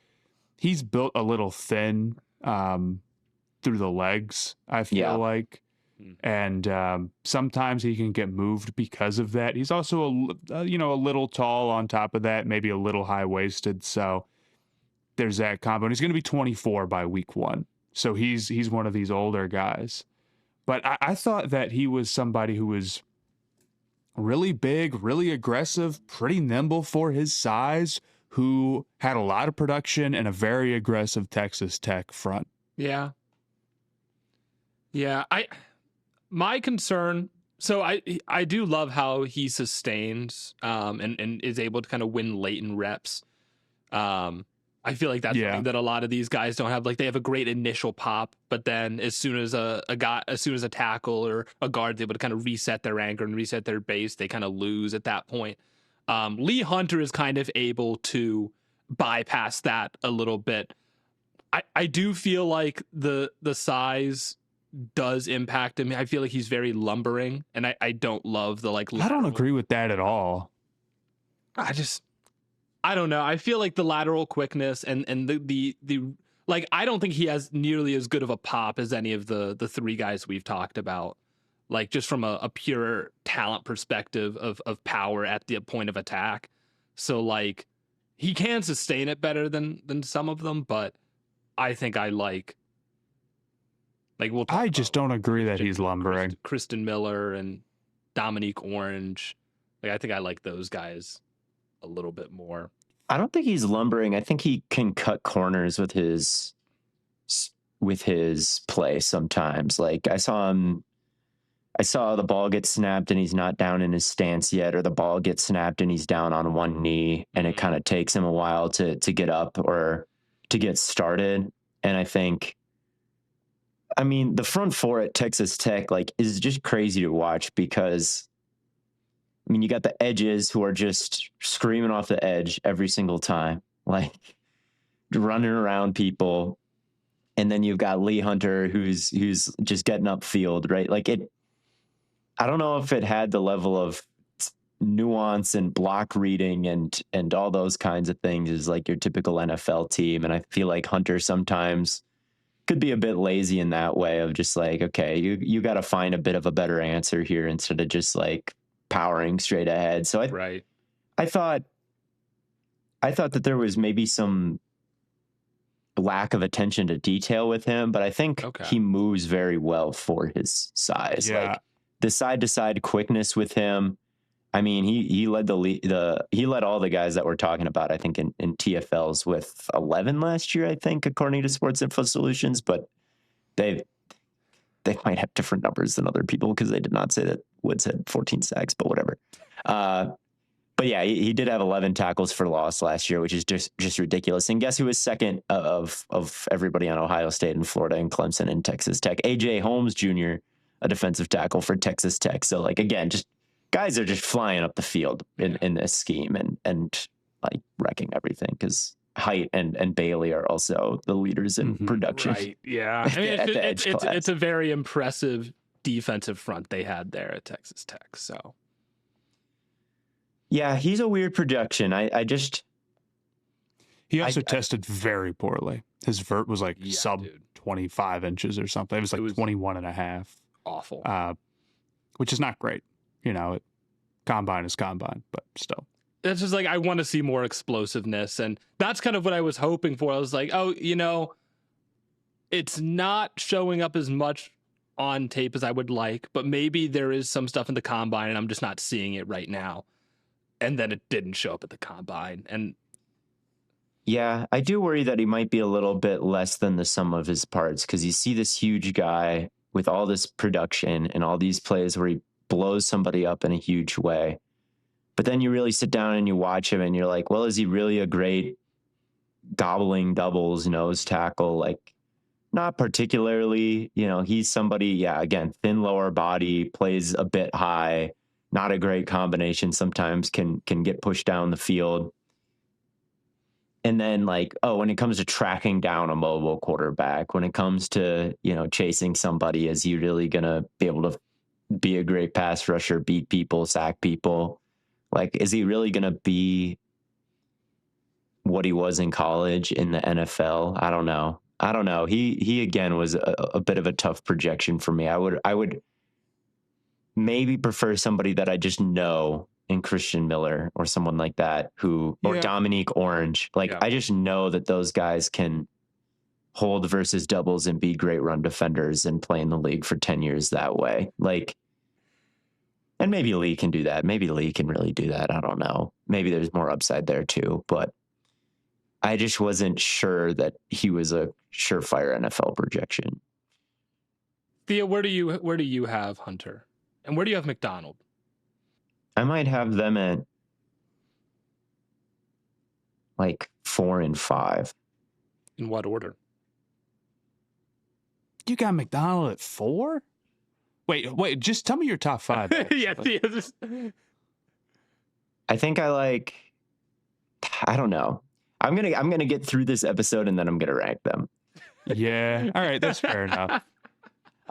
he's built a little thin through the legs, I feel like. And sometimes he can get moved because of that. He's also a little tall on top of that, maybe a little high-waisted. So there's that combo. And he's going to be 24 by week 1. So he's one of these older guys. But I thought that he was somebody who was really big, really aggressive, pretty nimble for his size, who had a lot of production and a very aggressive Texas Tech front. Yeah. Yeah. My concern, so I do love how he sustains and is able to kind of win late in reps. I feel like that's something that a lot of these guys don't have. Like they have a great initial pop, but then as soon as a tackle or a guard's able to kind of reset their anchor and reset their base, they kind of lose at that point. Lee Hunter is kind of able to bypass that a little bit. I do feel like the size does impact him. I feel like he's very lumbering, and I don't love the like I don't agree with that at all. I don't know. I feel like the lateral quickness and the like, I don't think he has nearly as good of a pop as any of the three guys we've talked about. Like, just from a pure talent perspective of power at the point of attack. So like, he can sustain it better than some of them, but I think I like we'll talk I just don't agree that he's lumbering. Christen Miller and Dominique Orange. Like, I think I like those guys a little bit more. I don't think he's lumbering. I think he can cut corners with his play sometimes. Like, I saw the ball get snapped and he's not down in his stance yet, or the ball gets snapped and he's down on one knee, and it kind of takes him a while to get up or to get started. And I think, I mean, the front four at Texas Tech, like, is just crazy to watch because, I mean, you got the edges who are just screaming off the edge every single time, like running around people. And then you've got Lee Hunter who's just getting upfield, right? Like, I don't know if it had the level of nuance and block reading and all those kinds of things as like your typical NFL team. And I feel like Hunter sometimes could be a bit lazy in that way of just like, okay, you got to find a bit of a better answer here instead of just like powering straight ahead. So I thought that there was maybe some lack of attention to detail with him, but I think he moves very well for his size. Yeah. Like, the side to side quickness with him. I mean, he led he led all the guys that we're talking about, I think, in TFLs with 11 last year, I think, according to Sports Info Solutions, but they might have different numbers than other people because they did not say that Woods had 14 sacks, but whatever. But yeah, he did have 11 tackles for loss last year, which is just ridiculous. And guess who was second of everybody on Ohio State and Florida and Clemson and Texas Tech? AJ Holmes Jr., a defensive tackle for Texas Tech. So, like, again, just guys are just flying up the field in this scheme and like wrecking everything because Height and Bailey are also the leaders in production. Right. Yeah. I mean, it's a very impressive defensive front they had there at Texas Tech. So yeah, he's a weird production. He also tested very poorly. His vert was like sub 25 inches or something. It was like 21 and a half. Awful. Which is not great. You know, combine is combine, but still. It's just like, I want to see more explosiveness. And that's kind of what I was hoping for. I was like, oh, you know, it's not showing up as much on tape as I would like, but maybe there is some stuff in the combine and I'm just not seeing it right now. And then it didn't show up at the combine. And yeah, I do worry that he might be a little bit less than the sum of his parts, because you see this huge guy with all this production and all these plays where he blows somebody up in a huge way. But then you really sit down and you watch him and you're like, well, is he really a great gobbling doubles nose tackle? Like, not particularly. You know, he's somebody, again, thin lower body, plays a bit high, not a great combination, sometimes can get pushed down the field. And then, like, when it comes to tracking down a mobile quarterback, when it comes to, you know, chasing somebody, is he really going to be able to be a great pass rusher, beat people, sack people? Like, is he really going to be what he was in college in the NFL? I don't know. He again was a bit of a tough projection for me. I would maybe prefer somebody that I just know in Christen Miller or someone like that or Dominique Orange. Like, I just know that those guys can hold versus doubles and be great run defenders and play in the league for 10 years that way. Like, and maybe Lee can do that. Maybe Lee can really do that. I don't know. Maybe there's more upside there too, but I just wasn't sure that he was a surefire NFL projection. Theo, where do you have Hunter? And where do you have McDonald? I might have them at like 4 and 5. In what order? You got McDonald at 4? Wait, just tell me your top 5. Yeah, Theo, I think I don't know. I'm gonna get through this episode and then I'm gonna rank them. Yeah. All right, that's fair enough.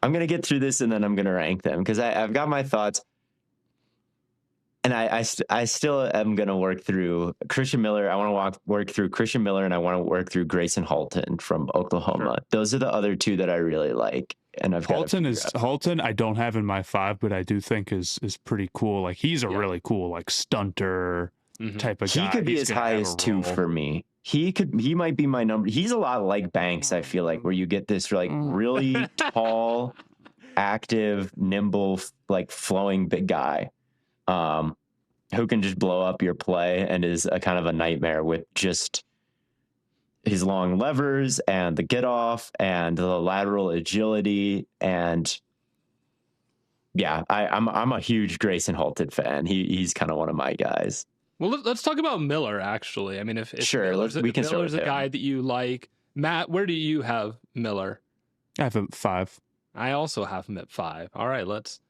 I'm gonna get through this and then I'm gonna rank them because I've got my thoughts. And I still am going to work through Christen Miller. I want to work through Christen Miller, and I want to work through Grayson Halton from Oklahoma. Sure. Those are the other two that I really like. And Halton I don't have in my 5, but I do think is pretty cool. Like he's a really cool like stunter type of guy. He could be as high as 2 for me. He might be my number. He's a lot like Banks, I feel like, where you get this like really tall, active, nimble, like flowing big guy. Who can just blow up your play and is a kind of a nightmare with just his long levers and the get off and the lateral agility. And yeah, I'm a huge Grayson Halton fan. He's kind of one of my guys. Well, let's talk about Miller, actually. I mean, if sure, we can start with Miller's a guy that you like. Matt, where do you have Miller? I have him 5. I also have him at 5. All right, let's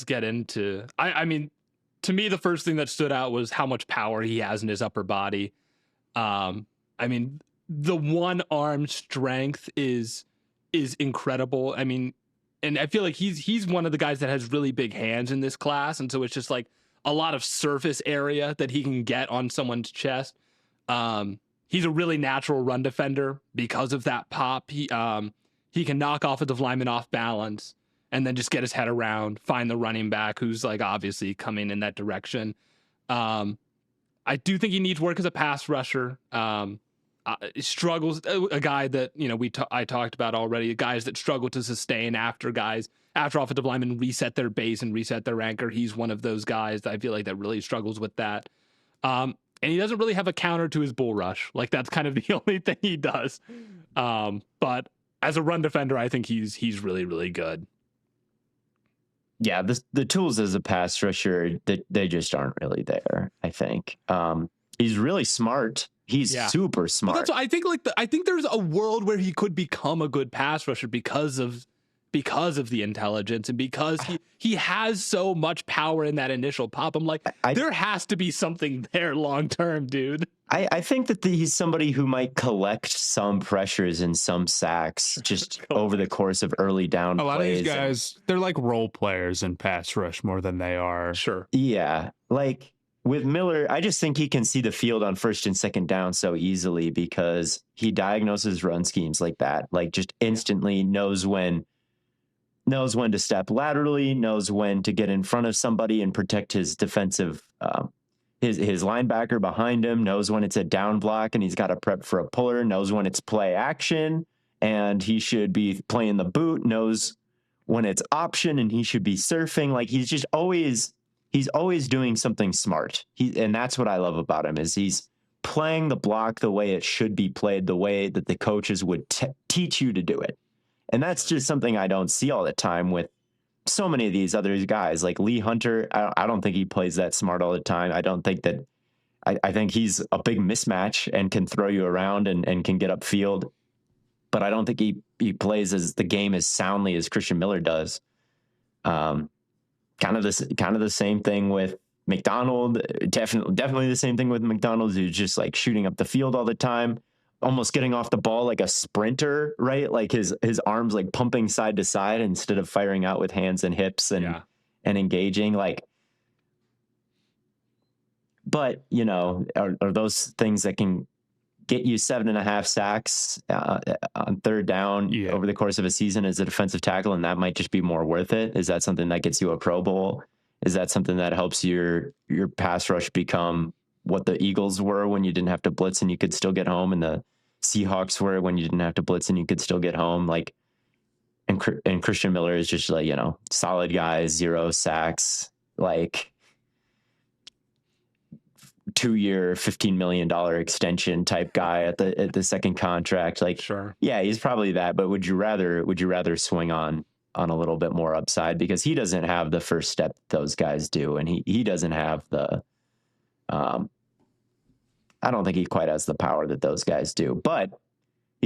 get into. I mean, to me, the first thing that stood out was how much power he has in his upper body. I mean, the one arm strength is incredible. I mean, and I feel like he's one of the guys that has really big hands in this class, and so it's just like a lot of surface area that he can get on someone's chest. He's a really natural run defender because of that pop. He can knock offensive linemen off balance and then just get his head around, find the running back who's like obviously coming in that direction. I do think he needs work as a pass rusher. Struggles, a guy that, you know, I talked about already, guys that struggle to sustain after offensive linemen reset their base and reset their anchor. He's one of those guys that I feel like that really struggles with that. And he doesn't really have a counter to his bull rush. Like that's kind of the only thing he does. But as a run defender, I think he's really, really good. Yeah, the tools as a pass rusher, they just aren't really there, I think. He's really smart. He's super smart. Well, that's what I think. I think there's a world where he could become a good pass rusher because of the intelligence and because he has so much power in that initial pop. I'm like, there has to be something there long term, dude. I think that he's somebody who might collect some pressures and some sacks just over the course of early down plays. A lot of these guys, they're like role players in pass rush more than they are. Sure. Yeah. Like with Miller, I just think he can see the field on first and second down so easily because he diagnoses run schemes like that. Like just instantly knows when to step laterally, knows when to get in front of somebody and protect his defensive his linebacker behind him, knows when it's a down block and he's got to prep for a puller, knows when it's play action and he should be playing the boot, knows when it's option and he should be surfing. Like he's always doing something smart. And that's what I love about him is he's playing the block the way it should be played, the way that the coaches would teach you to do it. And that's just something I don't see all the time with so many of these other guys like Lee Hunter. I don't think he plays that smart all the time. I don't think that I think he's a big mismatch and can throw you around and can get upfield. But I don't think he plays the game as soundly as Christen Miller does. Kind of the same thing with McDonald. Definitely the same thing with McDonald, who's just like shooting up the field all the time, almost getting off the ball like a sprinter, right? Like his arms like pumping side to side instead of firing out with hands and hips and engaging. Like, but you know, are those things that can get you 7.5 sacks on third down over the course of a season as a defensive tackle, and that might just be more worth it? Is that something that gets you a Pro Bowl? Is that something that helps your pass rush become what the Eagles were when you didn't have to blitz and you could still get home, and the Seahawks were when you didn't have to blitz and you could still get home? Like, and Christen Miller is just like, you know, solid guy, 0 sacks, like 2-year, $15 million extension type guy at the second contract. Like, sure. Yeah, he's probably that, but would you rather swing on a little bit more upside because he doesn't have the first step those guys do. And he doesn't have the, I don't think he quite has the power that those guys do, but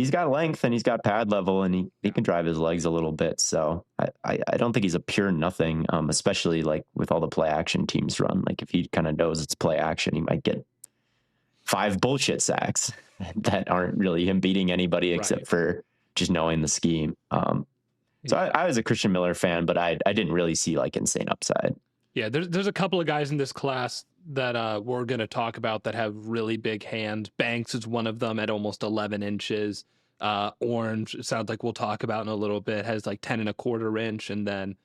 he's got length and he's got pad level and he can drive his legs a little bit. So I don't think he's a pure nothing, especially like with all the play action teams run. Like if he kind of knows it's play action, he might get 5 bullshit sacks that aren't really him beating anybody except for just knowing the scheme. So I was a Christen Miller fan, but I didn't really see like insane upside. Yeah, there's a couple of guys in this class that we're going to talk about that have really big hands. Banks is one of them at almost 11 inches. Orange, it sounds like we'll talk about in a little bit, has like 10 1/4 inch, and then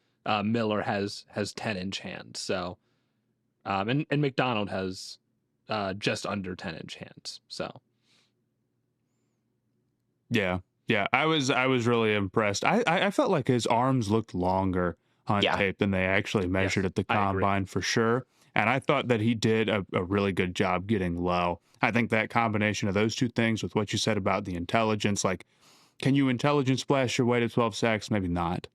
Miller has 10-inch hands. So, and McDonald has just under 10-inch hands. So, yeah, I was really impressed. I felt like his arms looked longer on tape than they actually measured at the combine for sure. And I thought that he did a really good job getting low. I think that combination of those two things with what you said about the intelligence, like, can you intelligence splash your way to 12 sacks? Maybe not.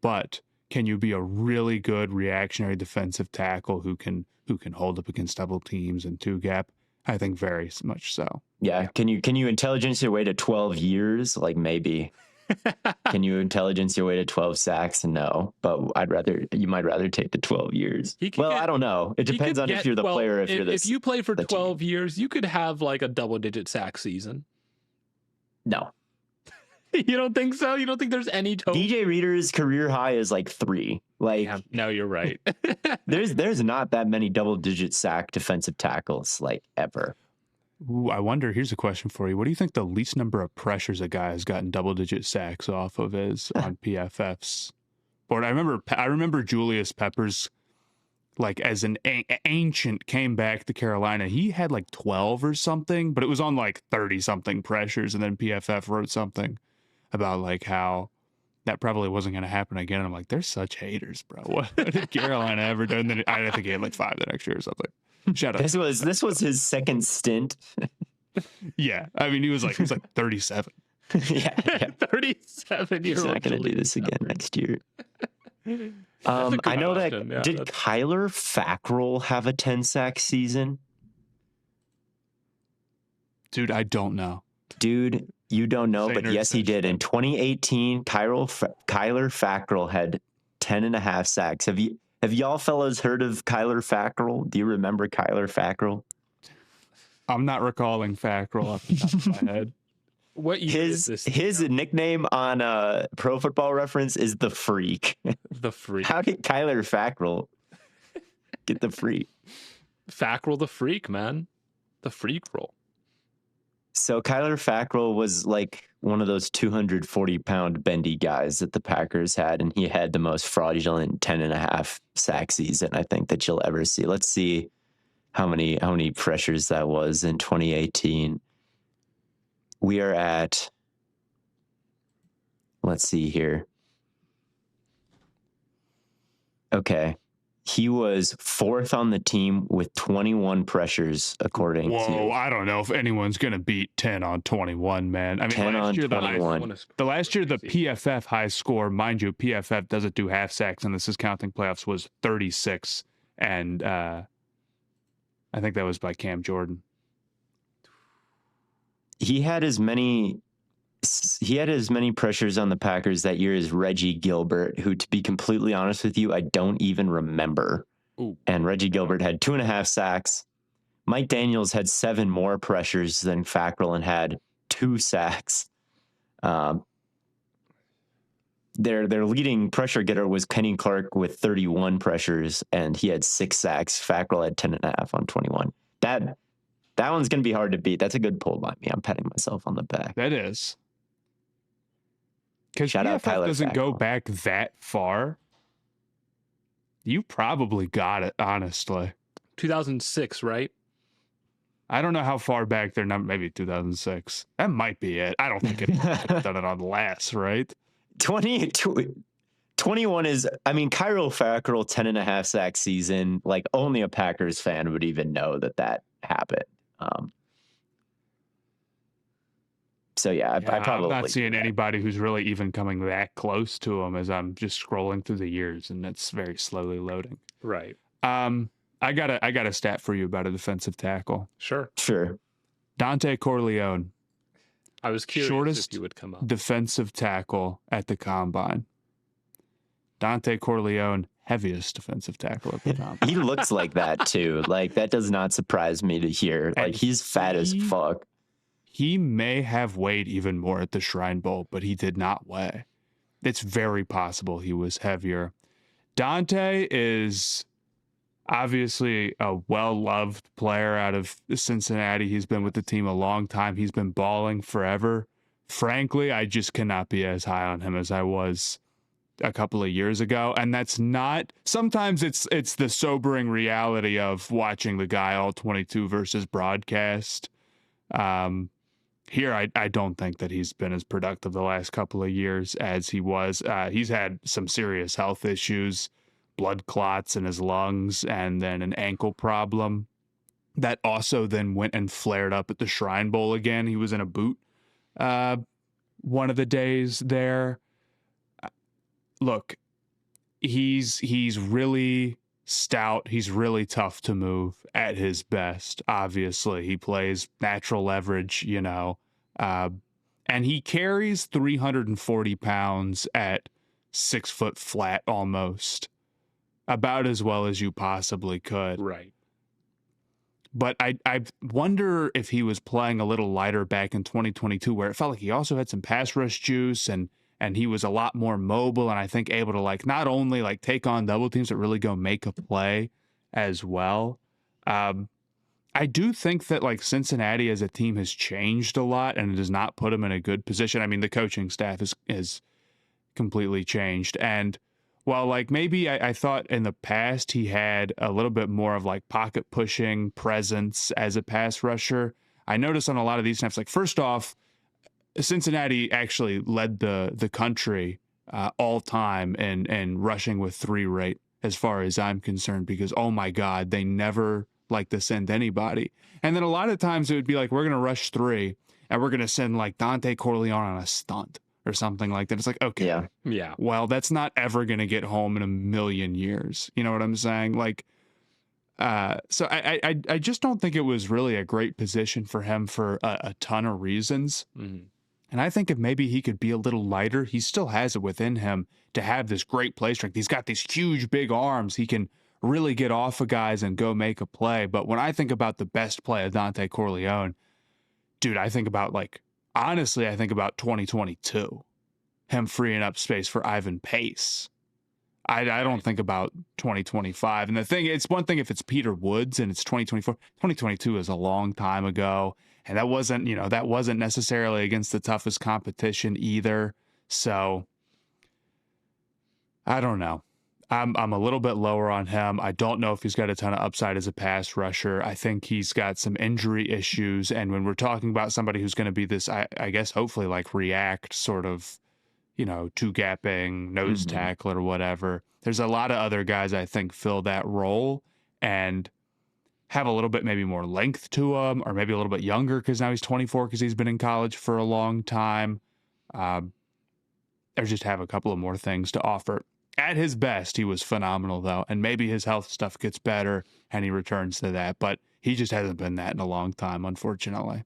But can you be a really good reactionary defensive tackle who can hold up against double teams and 2-gap? I think very much so. Yeah. Can you intelligence your way to 12 years? Like maybe. Can you intelligence your way to 12 sacks? No, but you might rather take the 12 years. I don't know. It depends on if you're the player. If you play for 12 team. years, you could have like a double-digit sack season. No. You don't think so? You don't think there's any total? DJ Reader's career high is like 3. Like, no, you're right. there's not that many double-digit sack defensive tackles like ever. Ooh, I wonder, here's a question for you. What do you think the least number of pressures a guy has gotten double-digit sacks off of is on PFF's board? I remember Julius Peppers, like as an ancient, came back to Carolina. He had like 12 or something, but it was on like 30-something pressures, and then PFF wrote something about like how that probably wasn't going to happen again. And I'm like, they're such haters, bro. What did Carolina ever do? And then I think he had like 5 the next year or something. Shut up. This was his second stint. Yeah, I mean he was like 37. yeah. 37 years old. He's not going to do this again next year. I know that. Yeah, did Kyler Fackrell have a 10-sack season? Dude, I don't know. Dude, you don't know, but yes, he did. In 2018, Kyler Fackrell had 10.5 sacks. Have y'all fellas heard of Kyler Fackrell? Do you remember Kyler Fackrell? I'm not recalling Fackrell off the top of my head. What his nickname on Pro Football Reference is the Freak. The Freak. How did Kyler Fackrell get the Freak? Fackrell the Freak, man. The Freak roll. So Kyler Fackrell was like one of those 240-pound bendy guys that the Packers had, and he had the most fraudulent 10.5 sack season I think that you'll ever see. Let's see how many pressures that was in 2018. We are at, let's see here. Okay. He was 4th on the team with 21 pressures, according to. Whoa, I don't know if anyone's going to beat 10 on 21, man. I mean, 10 on 21. The last year, the PFF high score, mind you, PFF doesn't do half sacks, and this is counting playoffs, was 36. And I think that was by Cam Jordan. He had as many pressures on the Packers that year as Reggie Gilbert, who, to be completely honest with you, I don't even remember. Ooh. And Reggie Gilbert had 2.5 sacks. Mike Daniels had 7 more pressures than Fackrell and had 2 sacks. Their leading pressure getter was Kenny Clark with 31 pressures, and he had 6 sacks. Fackrell had 10.5 on 21. That one's going to be hard to beat. That's a good pull by me. I'm patting myself on the back. That is. Because PFF doesn't go back that far. You probably got it, honestly. 2006, right? I don't know how far back their number, maybe 2006. That might be it. I don't think it's done it on less, right? 21 is, I mean, Kyler Fackrell, 10.5 sack season. Like, only a Packers fan would even know that happened. So yeah, I probably. I'm not seeing anybody who's really even coming that close to him as I'm just scrolling through the years, and it's very slowly loading. Right. I got a stat for you about a defensive tackle. Sure. Dontay Corleone, I was curious Shortest if you would come up. defensive tackle at the combine. Dontay Corleone, heaviest defensive tackle at the combine. He looks like that too. Like, that does not surprise me to hear. And Like, he's fat as fuck. He may have weighed even more at the Shrine Bowl, but he did not weigh. It's very possible he was heavier. Dontay is obviously a well-loved player out of Cincinnati. He's been with the team a long time. He's been balling forever. Frankly, I just cannot be as high on him as I was a couple of years ago. And that's not, sometimes it's the sobering reality of watching the guy all 22 versus broadcast. Here, I don't think that he's been as productive the last couple of years as he was. He's had some serious health issues, blood clots in his lungs, and then an ankle problem that also then went and flared up at the Shrine Bowl again. He was in a boot one of the days there. Look, he's really stout. He's really tough to move at his best. Obviously, he plays natural leverage, and he carries 340 pounds at 6 foot flat almost, about as well as you possibly could. Right. But I wonder if he was playing a little lighter back in 2022, where it felt like he also had some pass rush juice and he was a lot more mobile, and I think able to not only take on double teams, but really go make a play as well. I do think that Cincinnati as a team has changed a lot, and it does not put them in a good position. I mean, the coaching staff is completely changed. And while maybe I thought in the past he had a little bit more of pocket pushing presence as a pass rusher, I noticed on a lot of these snaps, first off, Cincinnati actually led the country all time in rushing with 3 rate, as far as I'm concerned, because, oh my God, they never like to send anybody. And then a lot of times it would be we're going to rush 3 and we're going to send Dontay Corleone on a stunt or something like that. It's okay. Yeah. Well, that's not ever going to get home in a million years. You know what I'm saying? So I just don't think it was really a great position for him for a ton of reasons. Mm-hmm. And I think if maybe he could be a little lighter, he still has it within him to have this great play strength. He's got these huge, big arms. He can really get off of guys and go make a play. But when I think about the best play of Dontay Corleone, dude, I think about honestly, I think about 2022, him freeing up space for Ivan Pace. I don't think about 2025. And the thing, it's one thing if it's Peter Woods and it's 2024. 2022 is a long time ago. And that wasn't necessarily against the toughest competition either. So I don't know. I'm a little bit lower on him. I don't know if he's got a ton of upside as a pass rusher. I think he's got some injury issues. And when we're talking about somebody who's going to be this, I guess, hopefully react sort of, two-gapping nose tackle or whatever, there's a lot of other guys I think fill that role and have a little bit maybe more length to him, or maybe a little bit younger because now he's 24 because he's been in college for a long time. Or just have a couple of more things to offer. At his best, he was phenomenal, though, and maybe his health stuff gets better and he returns to that, but he just hasn't been that in a long time, unfortunately.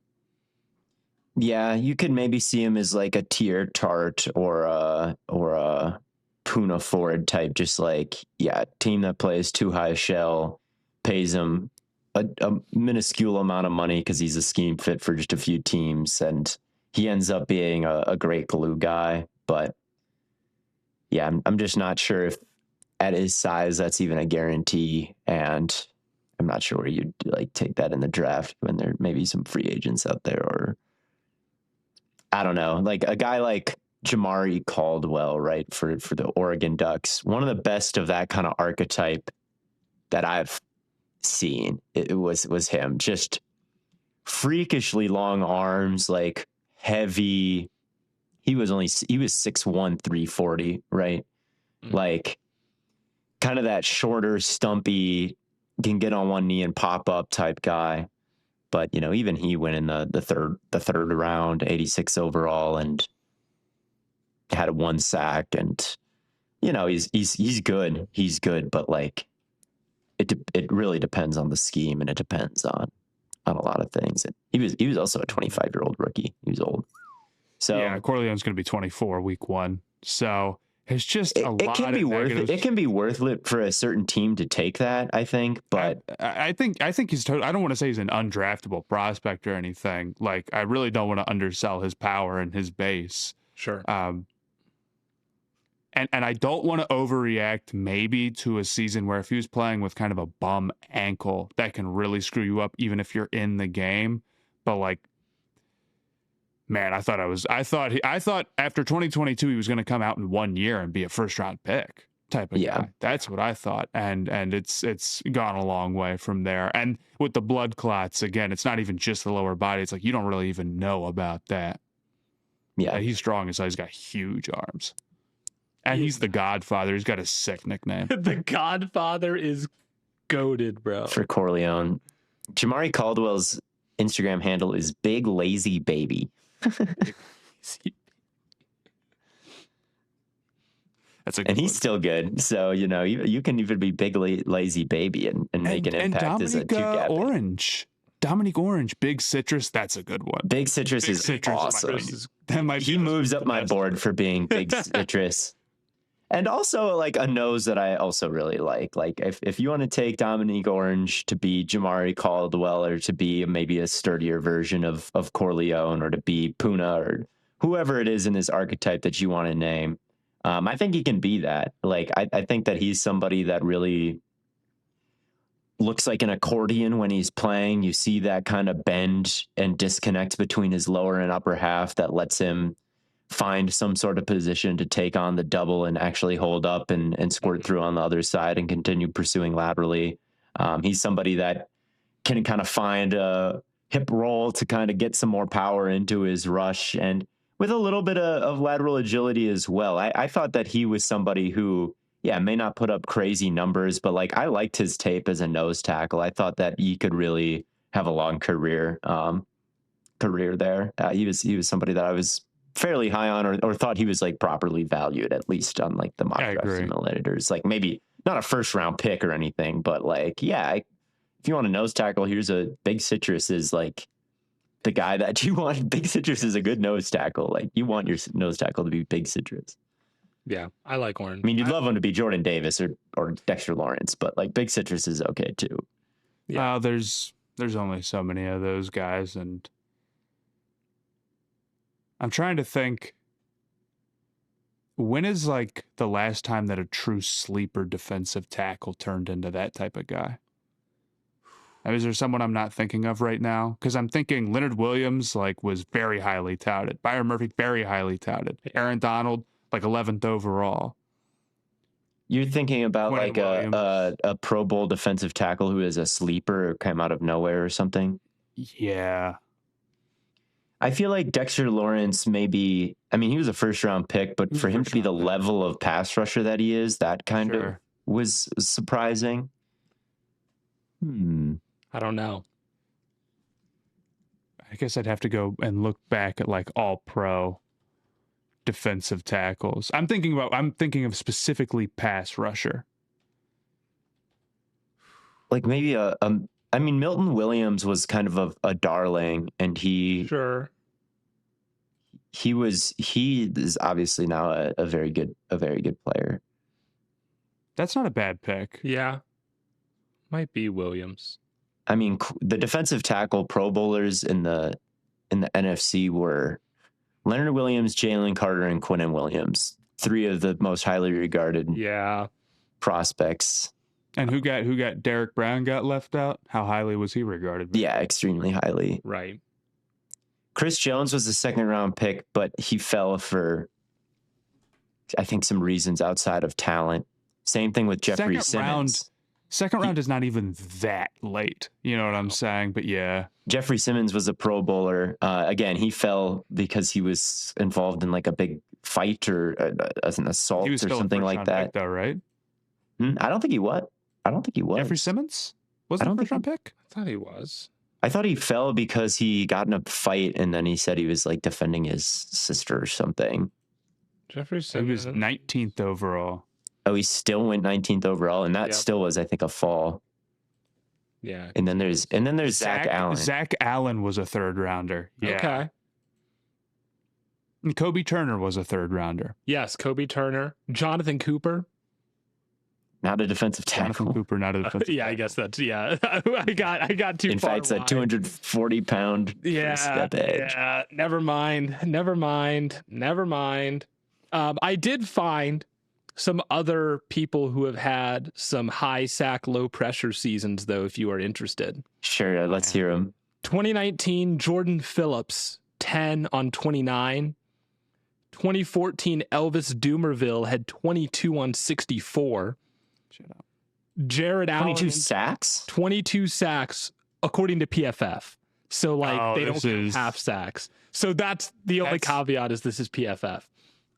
Yeah, you could maybe see him as a Tier Tart or a Puna Ford type, just team that plays too high shell, pays him a minuscule amount of money because he's a scheme fit for just a few teams, and he ends up being a great glue guy. But yeah, I'm just not sure if at his size that's even a guarantee, and I'm not sure where you'd take that in the draft when there may be some free agents out there, or I don't know, a guy like Jamari Caldwell, right, for the Oregon Ducks, one of the best of that kind of archetype that I've seen. It was him, just freakishly long arms, heavy. He was 6'1", 340, right? Mm-hmm. Kind of that shorter, stumpy, can get on one knee and pop up type guy. But even he went in the third round, 86 overall, and had 1 sack, and he's good. He's good, but it really depends on the scheme, and it depends on a lot of things. And he was also a 25-year-old rookie. He was old. So yeah, Corleone's going to be 24 week 1. So it's just a lot can be of worth negatives. it can be worth it for a certain team to take that, I think. But I think he's I don't want to say he's an undraftable prospect or anything. Like, I really don't want to undersell his power and his base. Sure. And I don't want to overreact maybe to a season where if he was playing with kind of a bum ankle, that can really screw you up even if you're in the game. But like, man, I thought after 2022 he was going to come out in 1 year and be a first round pick type of guy. That's what I thought. And it's gone a long way from there. And with the blood clots, again, it's not even just the lower body. It's like you don't really even know about that. Yeah. He's strong as hell. He's got huge arms. And he's the Godfather. He's got a sick nickname. The Godfather is goated, bro. For Corleone. Jamari Caldwell's Instagram handle is Big Lazy Baby. That's a good and he's one. still good. So, you can even be Big Lazy Baby and make an impact as a two-gap. Dominic Orange, Big Citrus, that's a good one. Big Citrus is awesome. He moves up my board for being Big Citrus. And also, like, a nose that I also really like. Like, if you want to take Dominique Orange to be Jamari Caldwell or to be maybe a sturdier version of Corleone or to be Puna or whoever it is in this archetype that you want to name, I think he can be that. Like, I think that he's somebody that really looks like an accordion when he's playing. You see that kind of bend and disconnect between his lower and upper half that lets him find some sort of position to take on the double and actually hold up and squirt through on the other side and continue pursuing laterally. He's somebody that can kind of find a hip roll to kind of get some more power into his rush and with a little bit of lateral agility as well. I thought that he was somebody who, may not put up crazy numbers, but like I liked his tape as a nose tackle. I thought that he could really have a long career there. He was somebody that I was fairly high on or thought he was like properly valued, at least on like the mock draft simulators. Like maybe not a first round pick or anything, but like, if you want a nose tackle, here's a Big Citrus is like the guy that you want. Big Citrus is a good nose tackle. Like you want your nose tackle to be Big Citrus. Yeah, I like Orange. I mean, you'd love him to be Jordan Davis or Dexter Lawrence, but like Big Citrus is okay too. Yeah, there's only so many of those guys, and I'm trying to think, when is like the last time that a true sleeper defensive tackle turned into that type of guy? Is there someone I'm not thinking of right now? Because I'm thinking Leonard Williams like was very highly touted. Byron Murphy, very highly touted. Aaron Donald, like 11th overall. You're thinking about Quentin like a Pro Bowl defensive tackle who is a sleeper or came out of nowhere or something? Yeah. I feel like Dexter Lawrence he was a first round pick, but for him to be the level of pass rusher that he is, that kind of was surprising. I don't know. I guess I'd have to go and look back at like all pro defensive tackles. I'm thinking of specifically pass rusher. Like maybe Milton Williams was kind of a darling, and he is obviously now a very good player. That's not a bad pick. Yeah, might be Williams. I mean, the defensive tackle Pro Bowlers in the NFC were Leonard Williams, Jalen Carter, and Quinnen Williams. 3 of the most highly regarded prospects. And who got Derek Brown got left out? How highly was he regarded? Yeah, extremely highly. Right. Chris Jones was a second round pick, but he fell for, I think, some reasons outside of talent. Same thing with Jeffrey Simmons. Second round is not even that late. You know what I'm saying? But yeah. Jeffrey Simmons was a Pro Bowler. Again, he fell because he was involved in like a big fight or an assault or something like that. Pick, though, right? I don't think he was. Jeffrey Simmons? Was he a first round pick? I thought he was. I thought he fell because he got in a fight and then he said he was like defending his sister or something. Jeffrey Simmons. He was 19th overall. Oh, he still went 19th overall, and that still was, I think, a fall. Yeah. And then there's Zach Allen. Zach Allen was a third rounder. Yeah. Okay. And Kobe Turner was a third rounder. Yes, Kobe Turner, Jonathan Cooper. Not a defensive Jonathan tackle. Cooper, not a defensive Yeah, I guess that's I got too In far. fact, it's a wide. 240-pound step edge. Yeah, never mind. I did find some other people who have had some high sack, low pressure seasons, though, if you are interested. Sure, let's hear him. 2019, Jordan Phillips, 10 on 29. 2014, Elvis Dumerville had 22 on 64. Shut up. Jared Allen, 22 sacks? 22 sacks, according to PFF. So, like, they don't count half sacks. So that's the only caveat is this is PFF.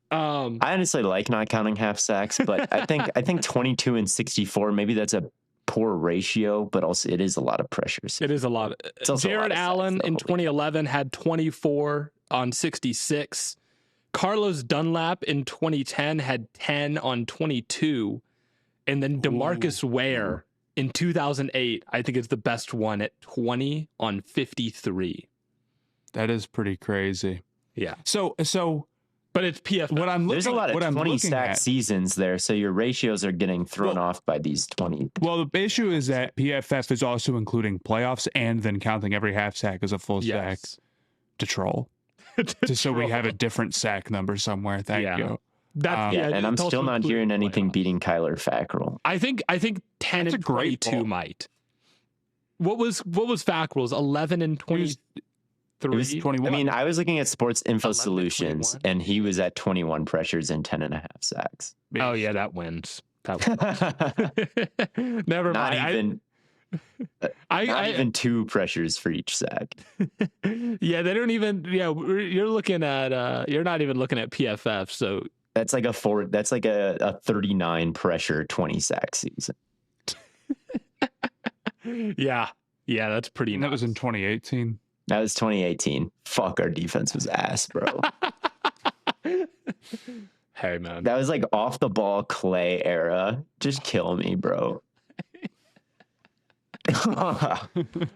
I honestly like not counting half sacks, but I think 22 and 64, maybe that's a poor ratio, but also it is a lot of pressures. It is a lot. Jared Allen in 2011 had 24 on 66. Carlos Dunlap in 2010 had 10 on 22. And then DeMarcus Ware in 2008, I think is the best one at 20 on 53. That is pretty crazy. Yeah. So, but it's PFF. There's a lot of 20 sack seasons there, so your ratios are getting thrown off by these 20. Well, the issue is that PFF is also including playoffs and then counting every half sack as a full sack to troll. So we have a different sack number somewhere. Thank you. And I'm still not hearing anything beating Kyler Fackrell. I think 10 and 22 might. What was Fackrell's 11 and 23? It was 21. I mean, I was looking at Sports Info Solutions, and he was at 21 pressures and 10 and a half sacks. Oh yeah, that wins. Never mind. Not even 2 pressures for each sack. Yeah, they don't even. Yeah, you're looking at. You're not even looking at PFF. So that's like a 39 pressure 20 sack season. Yeah, that's pretty. And that was in 2018. That was 2018. Fuck, our defense was ass, bro. Hey, man. That was like off the ball Clay era. Just kill me, bro.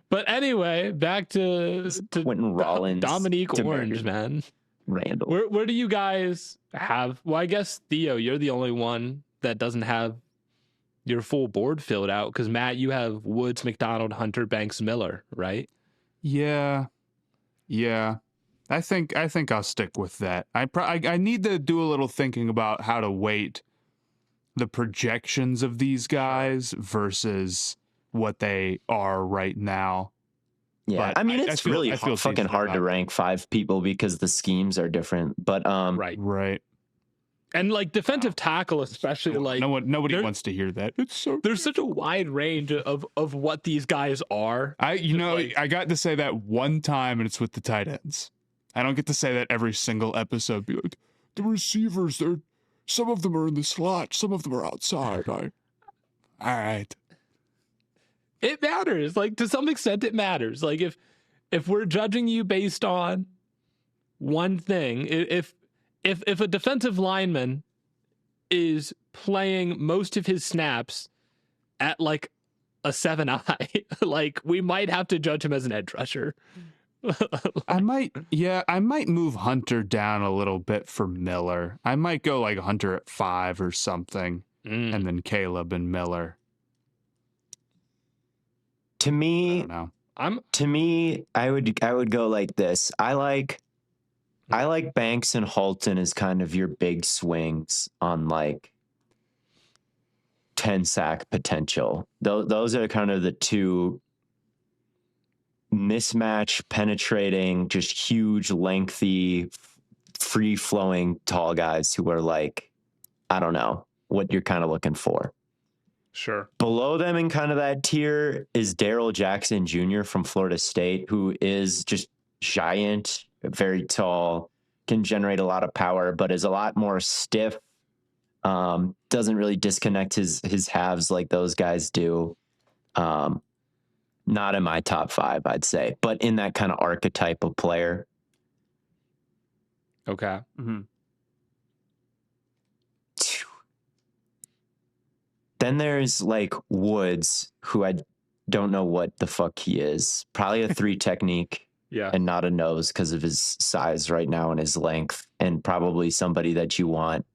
But anyway, back to Quentin Rollins, Dominique Orange, man. Randall. Where do you guys have? Well, I guess Theo, you're the only one that doesn't have your full board filled out because Matt, you have Woods, McDonald, Hunter, Banks, Miller, right? Yeah. I think I'll stick with that. I need to do a little thinking about how to weight the projections of these guys versus what they are right now. Yeah, but I mean it's really fucking hard to rank 5 people because the schemes are different. But right. And like defensive tackle, especially like nobody wants to hear that. There's such a wide range of what these guys are. I got to say that one time, and it's with the tight ends. I don't get to say that every single episode. Be like, the receivers, some of them are in the slot, some of them are outside. All right. It matters. Like to some extent, it matters. Like if we're judging you based on one thing, if a defensive lineman is playing most of his snaps at like a 7-eye, like we might have to judge him as an edge rusher. I might move Hunter down a little bit for Miller. I might go like Hunter at 5 or something, and then Caleb and Miller. To me, I would go like this. I like Banks and Halton as kind of your big swings on like 10 sack potential. Those are kind of the two mismatch penetrating, just huge, lengthy, free flowing tall guys who are like, I don't know what you're kind of looking for. Sure. Below them in kind of that tier is Darrell Jackson Jr. from Florida State, who is just giant, very tall, can generate a lot of power, but is a lot more stiff. Doesn't really disconnect his halves like those guys do. Not in my top 5, I'd say, but in that kind of archetype of player. Okay. Mm-hmm. Then there's like Woods, who I don't know what the fuck he is. Probably a 3 technique. Yeah. and not a nose because of his size right now and his length, and probably somebody that you want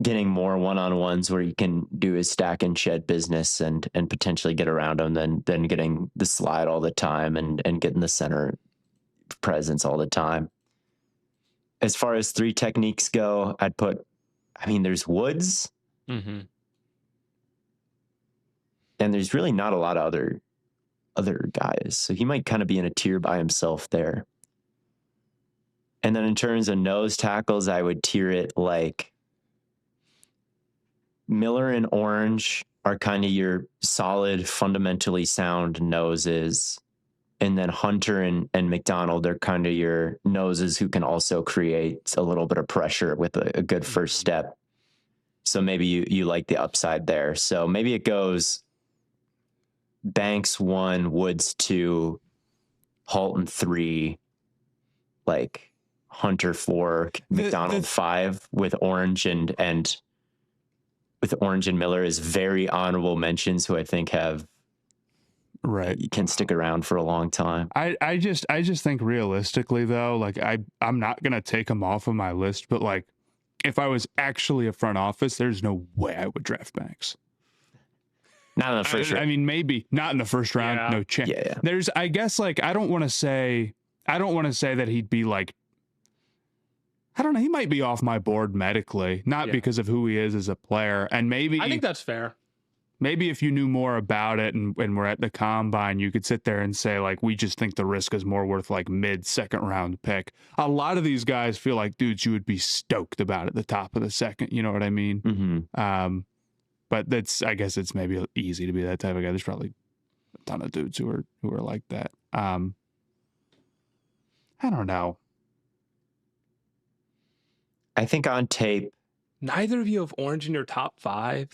getting more one-on-ones where you can do his stack and shed business and potentially get around him than getting the slide all the time and getting the center presence all the time. As far as 3 techniques go, there's Woods, Mm-hmm. and there's really not a lot of other guys. So he might kind of be in a tier by himself there. And then in terms of nose tackles, I would tier it like Miller and Orange are kind of your solid, fundamentally sound noses. And then Hunter and McDonald are kind of your noses who can also create a little bit of pressure with a good first step. So maybe you like the upside there. So maybe it goes Banks 1, Woods 2, Halton 3, like Hunter 4, McDonald 5, with Orange and with Orange and Miller is very honorable mentions who I think can stick around for a long time. I just think realistically though, like I'm not gonna take him off of my list, but like if I was actually a front office, there's no way I would draft Banks. Not in the first round. I mean, maybe not in the first round. Yeah. No chance. Yeah. There's, I guess, like I don't want to say that he'd be like, I don't know. He might be off my board medically, not because of who he is as a player. And maybe I think that's fair. Maybe if you knew more about it and we're at the combine, you could sit there and say, like, we just think the risk is more worth like mid-second round pick. A lot of these guys feel like dudes you would be stoked about at the top of the second. You know what I mean? Mm-hmm. But I guess it's maybe easy to be that type of guy. There's probably a ton of dudes who are like that. I don't know. I think on tape, neither of you have Orange in your top 5.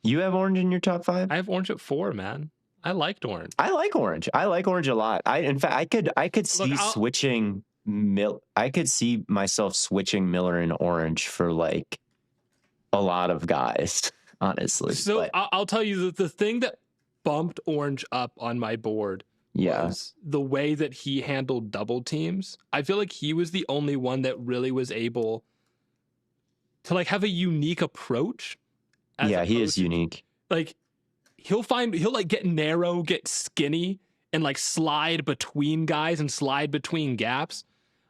You have Orange in your top 5? I have Orange at 4, man. I liked Orange. I like Orange. I like Orange a lot. In fact, I could see switching I could see myself switching Miller and Orange for like a lot of guys, honestly. So I'll tell you that the thing that bumped Orange up on my board was the way that he handled double teams. I feel like he was the only one that really was able to like have a unique approach. Yeah, he is unique. Like he'll like get narrow, get skinny, and like slide between guys and slide between gaps.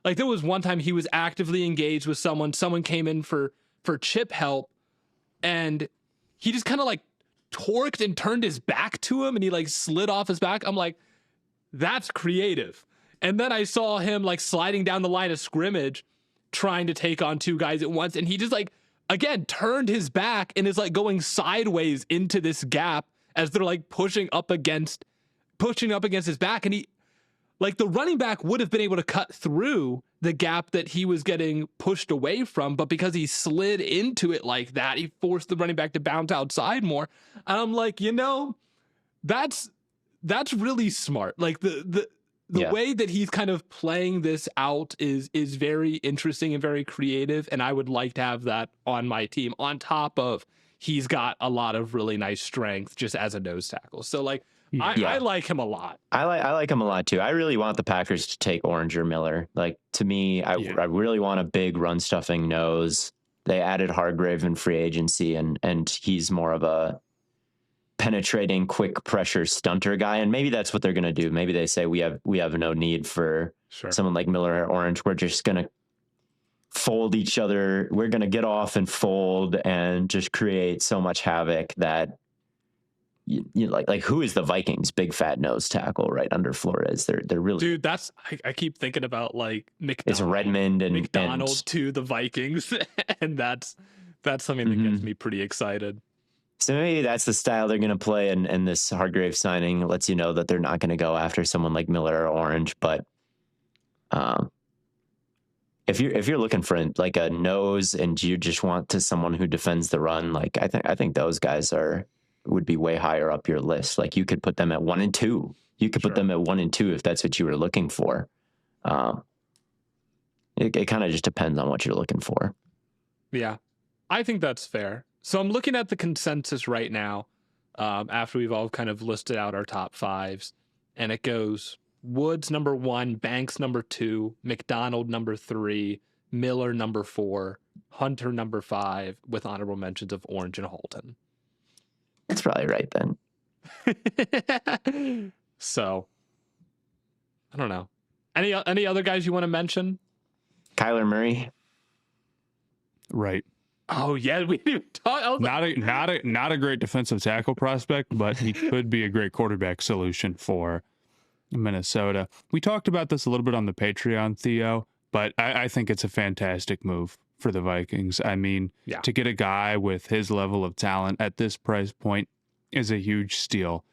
Like there was one time he was actively engaged with someone came in for chip help, and he just kind of like torqued and turned his back to him, and he like slid off his back. I'm like, that's creative. And then I saw him like sliding down the line of scrimmage, trying to take on 2 guys at once, and he just like again turned his back and is like going sideways into this gap as they're like pushing up against his back, and he like the running back would have been able to cut through the gap that he was getting pushed away from, but because he slid into it like that, he forced the running back to bounce outside more. And I'm like, that's really smart. Like the way that he's kind of playing this out is very interesting and very creative, and I would like to have that on my team, on top of he's got a lot of really nice strength just as a nose tackle. So like I like him a lot. I like him a lot too. I really want the Packers to take Orange or Miller. Like to me, I really want a big run stuffing nose. They added Hargrave in free agency, and he's more of a penetrating, quick pressure stunter guy. And maybe that's what they're going to do. Maybe they say we have no need for someone like Miller or Orange. We're just going to fold each other. We're going to get off and fold and just create so much havoc that you like who is the Vikings big fat nose tackle right under Flores? They're really, dude. That's I keep thinking about like McDonald. It's Redmond and McDonald to the Vikings, and that's something that gets me pretty excited. So maybe that's the style they're going to play, and this Hargrave signing lets you know that they're not going to go after someone like Miller or Orange. But if you're looking for like a nose and you just want someone who defends the run, like I think those guys would be way higher up your list. Like you could put them at 1 and 2. You could put them at 1 and 2 if that's what you were looking for. It kind of just depends on what you're looking for. Yeah, I think that's fair. So I'm looking at the consensus right now, after we've all kind of listed out our top 5s, and it goes Woods number 1, Banks number 2, McDonald number 3, Miller number 4, Hunter number 5, with honorable mentions of Orange and Holton. That's probably right then. So, I don't know. Any other guys you want to mention? Kyler Murray. Right. Oh yeah, we didn't talk. Not a great defensive tackle prospect, but he could be a great quarterback solution for Minnesota. We talked about this a little bit on the Patreon, Theo, but I think it's a fantastic move for the Vikings. I mean, to get a guy with his level of talent at this price point is a huge steal.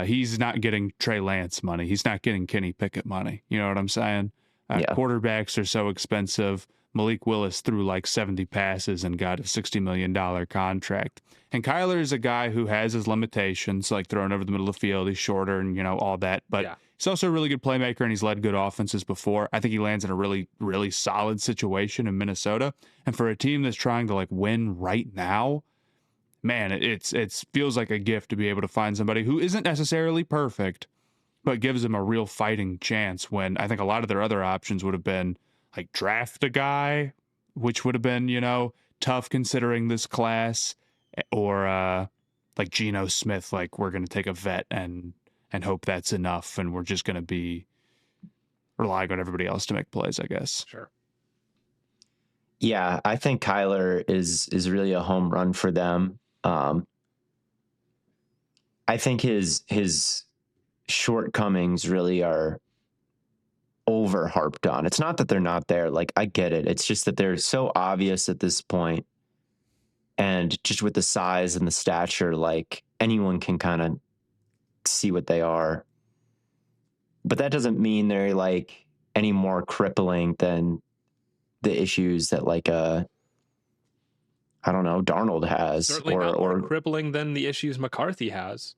He's not getting Trey Lance money. He's not getting Kenny Pickett money. You know what I'm saying? Quarterbacks are so expensive. Malik Willis threw like 70 passes and got a $60 million contract. And Kyler is a guy who has his limitations, like throwing over the middle of the field. He's shorter and, all that. But he's also a really good playmaker, and he's led good offenses before. I think he lands in a really, really solid situation in Minnesota. And for a team that's trying to win right now, man, it feels like a gift to be able to find somebody who isn't necessarily perfect, but gives them a real fighting chance, when I think a lot of their other options would have been draft a guy, which would have been, tough considering this class, or Geno Smith, we're going to take a vet and hope that's enough, and we're just going to be relying on everybody else to make plays, I guess. Sure. Yeah, I think Kyler is really a home run for them. I think his shortcomings really are over harped on. It's not that they're not there. I get it. It's just that they're so obvious at this point. And just with the size and the stature, anyone can kind of see what they are. But that doesn't mean they're any more crippling than the issues that I don't know, Darnold has. Certainly not more crippling than the issues McCarthy has.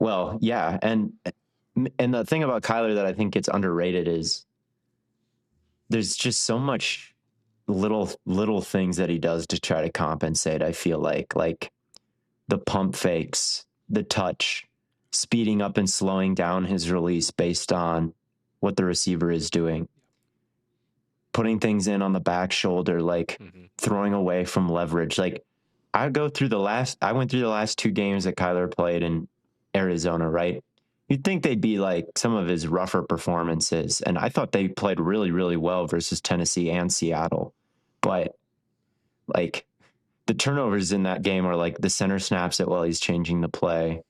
Well, yeah. And the thing about Kyler that I think gets underrated is there's just so much little things that he does to try to compensate. I feel like the pump fakes, the touch, speeding up and slowing down his release based on what the receiver is doing, putting things in on the back shoulder, throwing away from leverage. I went through the last 2 games that Kyler played in Arizona, right? You'd think they'd be some of his rougher performances. And I thought they played really, really well versus Tennessee and Seattle. But the turnovers in that game are the center snaps it while he's changing the play.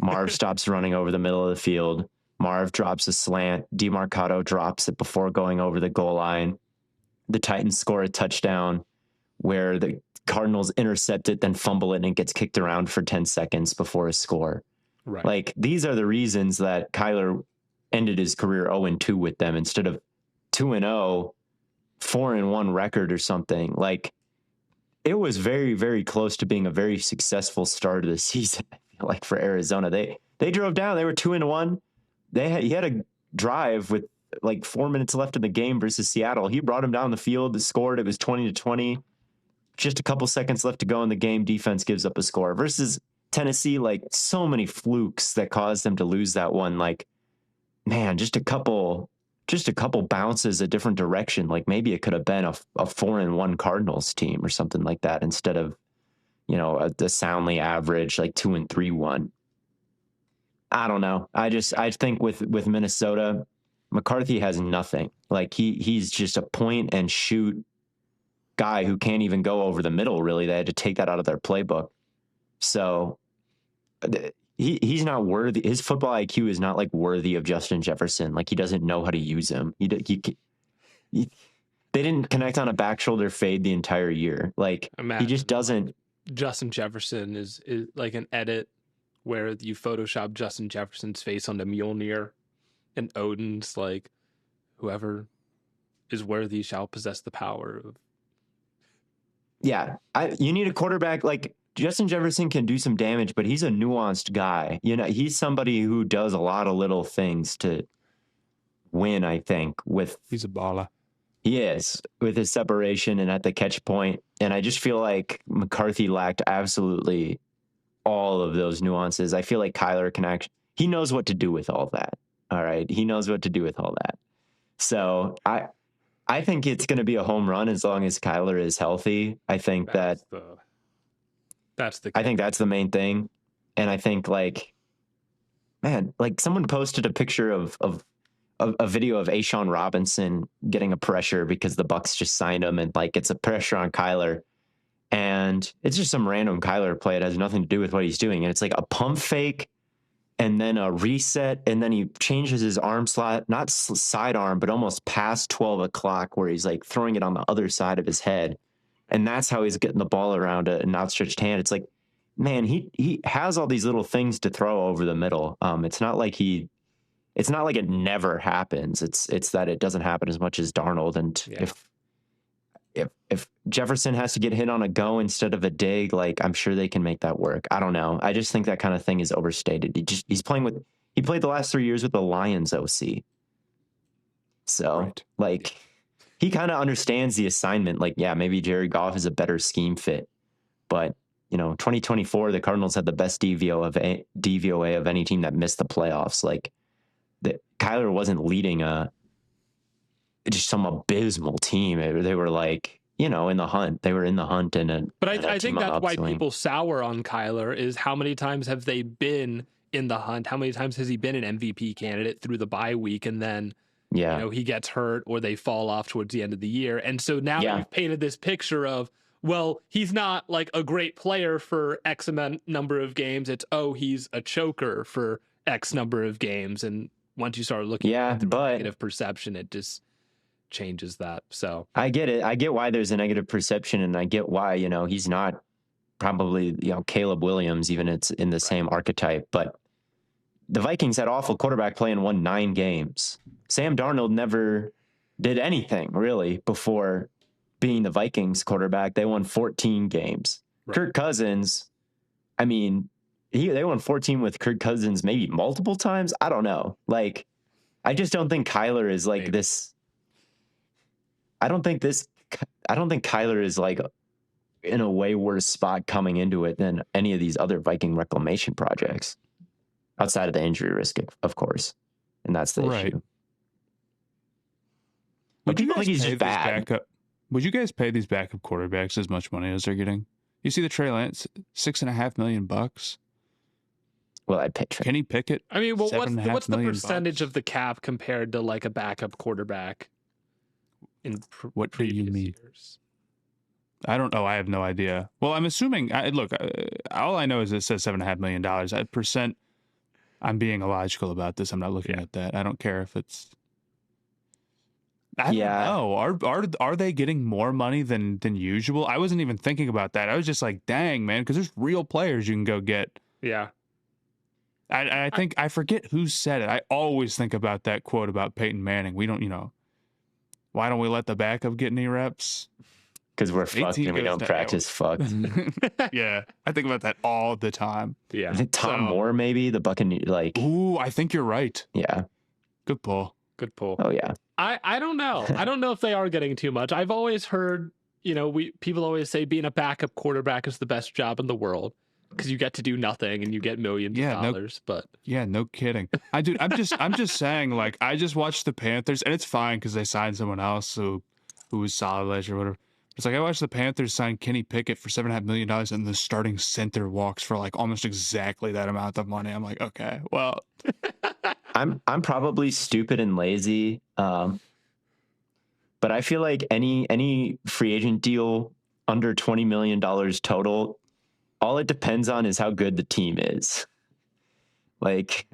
Marv stops running over the middle of the field. Marv drops a slant. DeMarcado drops it before going over the goal line. The Titans score a touchdown where the Cardinals intercept it, then fumble it, and it gets kicked around for 10 seconds before a score. Right. These are the reasons that Kyler ended his career 0-2 with them instead of 2-0, 4-1 record or something. It was very, very close to being a very successful start of the season. I feel for Arizona, they drove down. They were 2-1. He had a drive with 4 minutes left in the game versus Seattle. He brought him down the field, scored. It was 20-20. Just a couple seconds left to go in the game. Defense gives up a score versus Tennessee. So many flukes that caused them to lose that one. Man, just a couple bounces a different direction. Maybe it could have been a 4-1 Cardinals team or something like that instead of, a soundly average 2-3-1. I don't know. I think with Minnesota, McCarthy has nothing. He's just a point and shoot guy who can't even go over the middle. Really, they had to take that out of their playbook. So he's not worthy. His football IQ is not worthy of Justin Jefferson. He doesn't know how to use him. They didn't connect on a back shoulder fade the entire year. He just doesn't. Justin Jefferson is an edit where you Photoshop Justin Jefferson's face onto Mjolnir, and Odin's whoever is worthy shall possess the power of. Yeah, you need a quarterback Justin Jefferson can do some damage, but he's a nuanced guy. He's somebody who does a lot of little things to win, I think. He's a baller. He is, with his separation and at the catch point. And I just feel like McCarthy lacked absolutely all of those nuances. I feel like Kyler he knows what to do with all that. All right. He knows what to do with all that. So I think it's going to be a home run as long as Kyler is healthy. I think that's the I think that's the main thing. And I think someone posted a picture of a video of Ashawn Robinson getting a pressure because the Bucs just signed him, and it's a pressure on Kyler. And it's just some random Kyler play. It has nothing to do with what he's doing. And it's like a pump fake and then a reset. And then he changes his arm slot, not sidearm, but almost past 12 o'clock where he's throwing it on the other side of his head. And that's how he's getting the ball around an outstretched hand. It's like, man, he has all these little things to throw over the middle. It's not like it never happens. It's that it doesn't happen as much as Darnold. And if Jefferson has to get hit on a go instead of a dig, I'm sure they can make that work. I don't know. I just think that kind of thing is overstated. He played the last 3 years with the Lions OC. So he kind of understands the assignment. Maybe Jared Goff is a better scheme fit, but 2024, the Cardinals had the best DVOA of any team that missed the playoffs. Kyler wasn't leading just some abysmal team. They were in the hunt. They were in the hunt. But I think that's why people sour on Kyler is how many times have they been in the hunt? How many times has he been an MVP candidate through the bye week? And then, he gets hurt or they fall off towards the end of the year. And so now you've painted this picture of, well, he's not a great player for X amount number of games. It's, he's a choker for X number of games. And once you start looking at the negative perception, it just changes that. So I get it. I get why there's a negative perception, and I get why, he's not probably, Caleb Williams, even it's in the same archetype. But the Vikings had awful quarterback play and won 9 games. Sam Darnold never did anything really before being the Vikings quarterback. They won 14 games. Right. Kirk Cousins, they won 14 with Kirk Cousins maybe multiple times. I don't know. I just don't think Kyler is this. I don't think Kyler is in a way worse spot coming into it than any of these other Viking reclamation projects outside of the injury risk, of course. And that's the issue. But people think he's just bad. Would you guys pay these backup quarterbacks as much money as they're getting? You see the Trey Lance, $6.5 million. Well, I'd pay Trey. Kenny Pickett. What's the percentage of the cap compared to a backup quarterback? What do you mean? Years? I don't know. I have no idea. Well, I'm assuming. All I know is it says $7.5 million. Percent. I'm being illogical about this. I'm not looking at that. I don't care if it's. I don't know. Are they getting more money than usual? I wasn't even thinking about that. I was just dang, man, because there's real players you can go get. Yeah. I think I forget who said it. I always think about that quote about Peyton Manning. We don't, why don't we let the backup get any reps? Because we're fucked and we don't practice fucked. Yeah, I think about that all the time. Yeah, I think Tom Moore maybe the Buccaneers Ooh, I think you're right. Yeah, good pull. Oh yeah. I don't know. I don't know if they are getting too much. I've always heard people always say being a backup quarterback is the best job in the world because you get to do nothing and you get millions of dollars. No kidding. I'm just saying I just watched the Panthers and it's fine because they signed someone else who was solid or whatever. It's I watched the Panthers sign Kenny Pickett for $7.5 million and the starting center walks for almost exactly that amount of money. I'm okay, well. I'm probably stupid and lazy, but I feel any free agent deal under $20 million total, all it depends on is how good the team is. Reek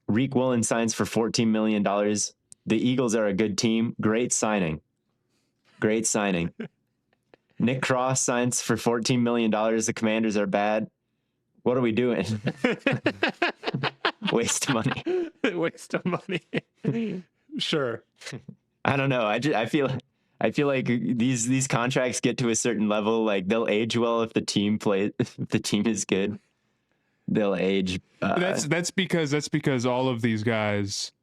Willen signs for $14 million. The Eagles are a good team. Great signing. Nick Cross signs for $14 million. The Commanders are bad. What are we doing? Waste of money. Sure. I don't know. I feel these contracts get to a certain level. They'll age well if the team is good. They'll age. That's because all of these guys,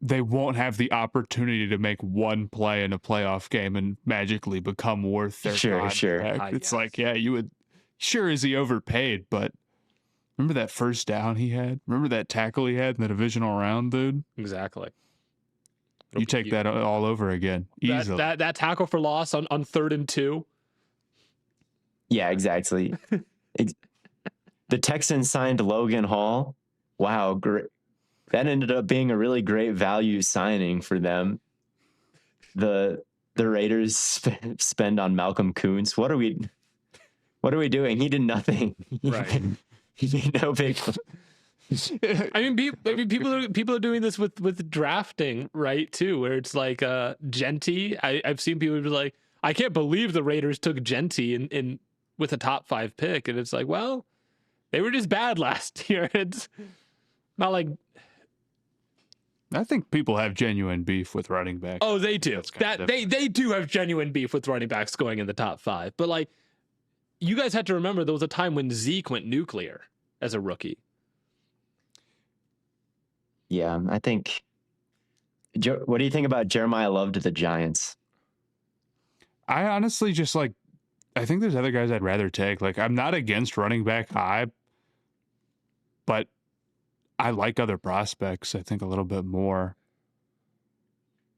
they won't have the opportunity to make one play in a playoff game and magically become worth their contract. Sure. It's you would. Sure, is he overpaid? But Remember that first down he had? Remember that tackle he had in the divisional round, dude? Exactly. You take that all over again. Easily. That tackle for loss on 3rd and 2. Yeah, exactly. The Texans signed Logan Hall. Wow, great. That ended up being a really great value signing for them. The Raiders spend on Malcolm Kuntz. What are we doing? He did nothing. Right. He made no big. I mean, people are doing this with drafting, right? Too, where it's like Genty. I've seen people be like, I can't believe the Raiders took Genty in with a top 5 pick, and it's like, well, they were just bad last year. It's not like. I think people have genuine beef with running backs. Oh, they do. They do have genuine beef with running backs going in the top 5. But like, you guys had to remember there was a time when Zeke went nuclear as a rookie. Yeah, I think. What do you think about Jeremiah Love to the Giants? I honestly just like. I think there's other guys I'd rather take. Like, I'm not against running back high, but I like other prospects, I think, a little bit more.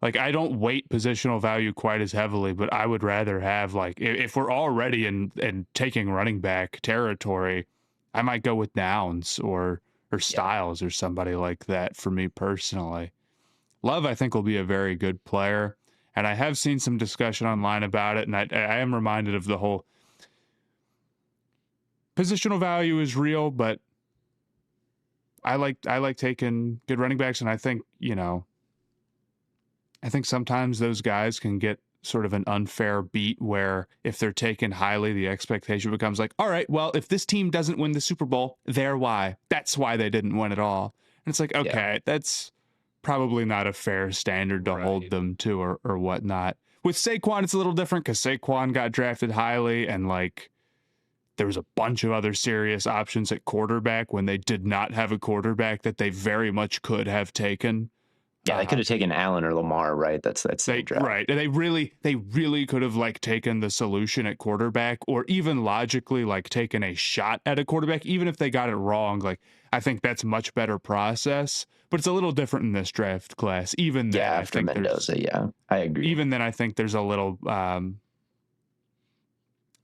Like, I don't weight positional value quite as heavily, but I would rather have, like, if we're already in taking running back territory, I might go with Downs or Styles or somebody like that for me personally. Love, I think, will be a very good player. And I have seen some discussion online about it, and I am reminded of the whole positional value is real, but I like taking good running backs, and I think, I think sometimes those guys can get sort of an unfair beat where if they're taken highly, the expectation becomes like, all right, well, if this team doesn't win the Super Bowl, they're why. That's why they didn't win at all. And it's like, okay, that's probably not a fair standard to hold them to or whatnot. With Saquon, it's a little different because Saquon got drafted highly, and like there was a bunch of other serious options at quarterback when they did not have a quarterback that they very much could have taken. Yeah, they could have taken Allen or Lamar, right? That's the draft. Right. And they really could have like taken the solution at quarterback, or even logically like taken a shot at a quarterback, even if they got it wrong. Like, I think that's much better process, but it's a little different in this draft class. Even then, I think Mendoza, I agree. Even then, I think there's a little,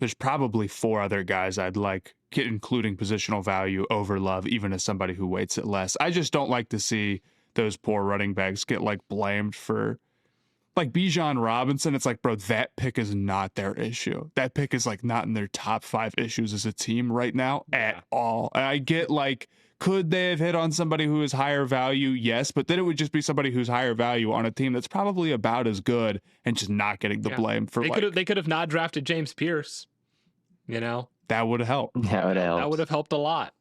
there's probably 4 other guys I'd like, including positional value over Love, even as somebody who weights it less. I just don't like to see those poor running backs get like blamed for like Bijan Robinson. It's like, bro, that pick is not their issue. That pick is like not in their top 5 issues as a team right now at all. And I get like, could they have hit on somebody who is higher value? Yes, but then it would just be somebody who's higher value on a team that's probably about as good and just not getting the blame for they could have not drafted James Pierce. That would have helped. That would have helped a lot.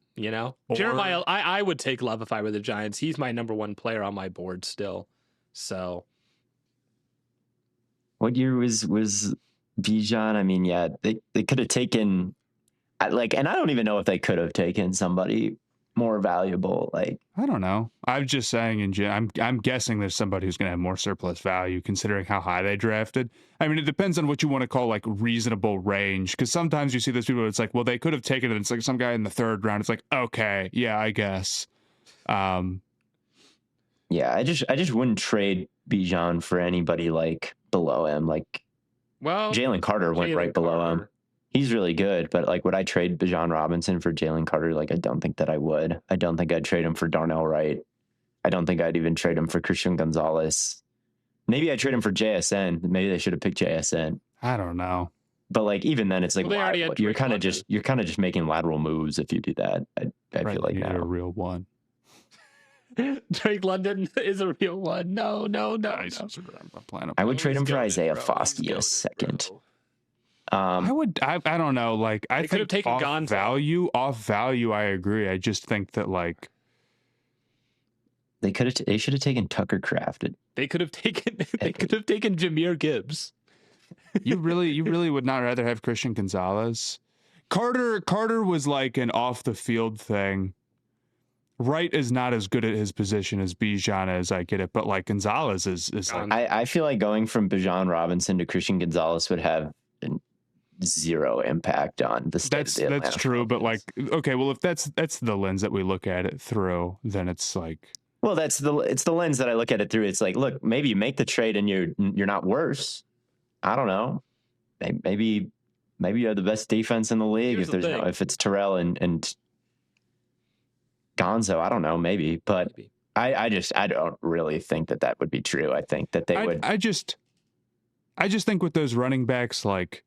Jeremiah, I would take Love if I were the Giants. He's my number 1 player on my board still. So, what year was Bijan? I mean, yeah, they could have taken and I don't even know if they could have taken somebody more valuable. Like, I don't know. I'm just saying, I'm guessing there's somebody who's going to have more surplus value considering how high they drafted. I mean, it depends on what you want to call like reasonable range, because sometimes you see those people, it's like, well, they could have taken it. It's like some guy in the 3rd round. It's like, okay, yeah, I guess. Yeah, I just wouldn't trade Bijan for anybody like below him. Like, well, Jalen Carter went right below him. He's really good, but like, would I trade Bijan Robinson for Jalen Carter? Like, I don't think that I would. I don't think I'd trade him for Darnell Wright. I don't think I'd even trade him for Christian Gonzalez. Maybe I'd trade him for JSN. Maybe they should have picked JSN. I don't know. But like, even then, it's like, you're kind of just making lateral moves if you do that. I feel like now a real one. Drake London is a real one. No. I would trade him for Isaiah Foskey in a second. I don't know. Like, I could have taken off value. I agree. I just think that like they should have taken Tucker Kraft. They could have taken Jahmyr Gibbs. You really would not rather have Christian Gonzalez? Carter was like an off the field thing. Wright is not as good at his position as Bijan is. I get it, but like Gonzalez is like, I feel like going from Bijan Robinson to Christian Gonzalez would have zero impact on the state of the Atlanta That's true, but like, Falcons. okay, well, if that's the lens that we look at it through, then it's like, Well, it's the lens that I look at it through. It's like, look, maybe you make the trade and you're not worse. I don't know. Maybe you have the best defense in the league Here's if it's Terrell and Gonzo. I don't know, maybe, but Maybe. I don't really think that would be true. I think that they would. I just think with those running backs, like,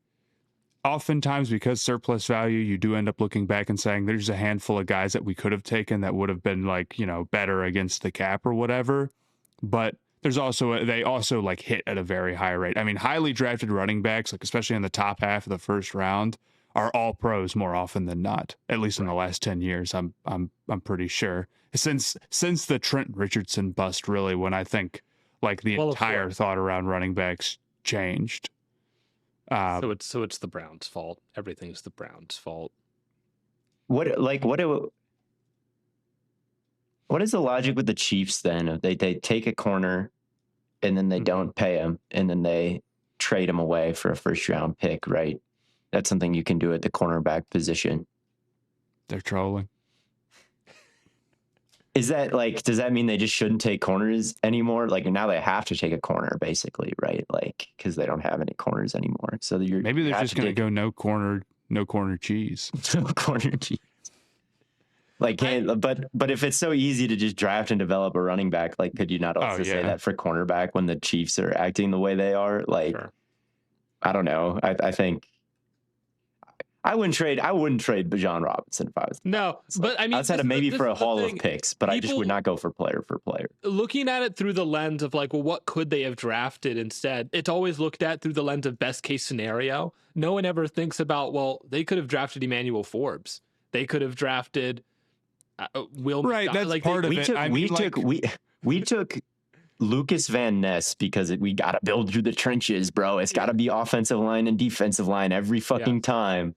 oftentimes because surplus value, you do end up looking back and saying there's a handful of guys that we could have taken that would have been like, better against the cap or whatever. But there's also, they also like hit at a very high rate. I mean, highly drafted running backs, like especially in the top half of the first round, are all pros more often than not. At least in the last 10 years, I'm pretty sure. Since the Trent Richardson bust, really, when I think like the entire thought around running backs changed. So it's the Browns' fault. Everything's the Browns' fault. What is the logic with the Chiefs then? They take a corner and then they don't pay him and then they trade him away for a first round pick, right? That's something you can do at the cornerback position. They're trolling. Is that like, does that mean they just shouldn't take corners anymore? Like now they have to take a corner basically, right? Like, cause they don't have any corners anymore. So maybe they're just going to go no corner cheese. No corner cheese. Like, but if it's so easy to just draft and develop a running back, like, could you not also say that for cornerback when the Chiefs are acting the way they are? Like, sure. I don't know. I think I wouldn't trade Bijan Robinson if I was. No, but I mean, outside of maybe for a haul of picks, but I just would not go for player. Looking at it through the lens of like, well, what could they have drafted instead? It's always looked at through the lens of best case scenario. No one ever thinks about, well, they could have drafted Emmanuel Forbes. They could have drafted Will. Right, that's like part of it. We took Lucas Van Ness because we got to build through the trenches, bro. It's got to be offensive line and defensive line every fucking time.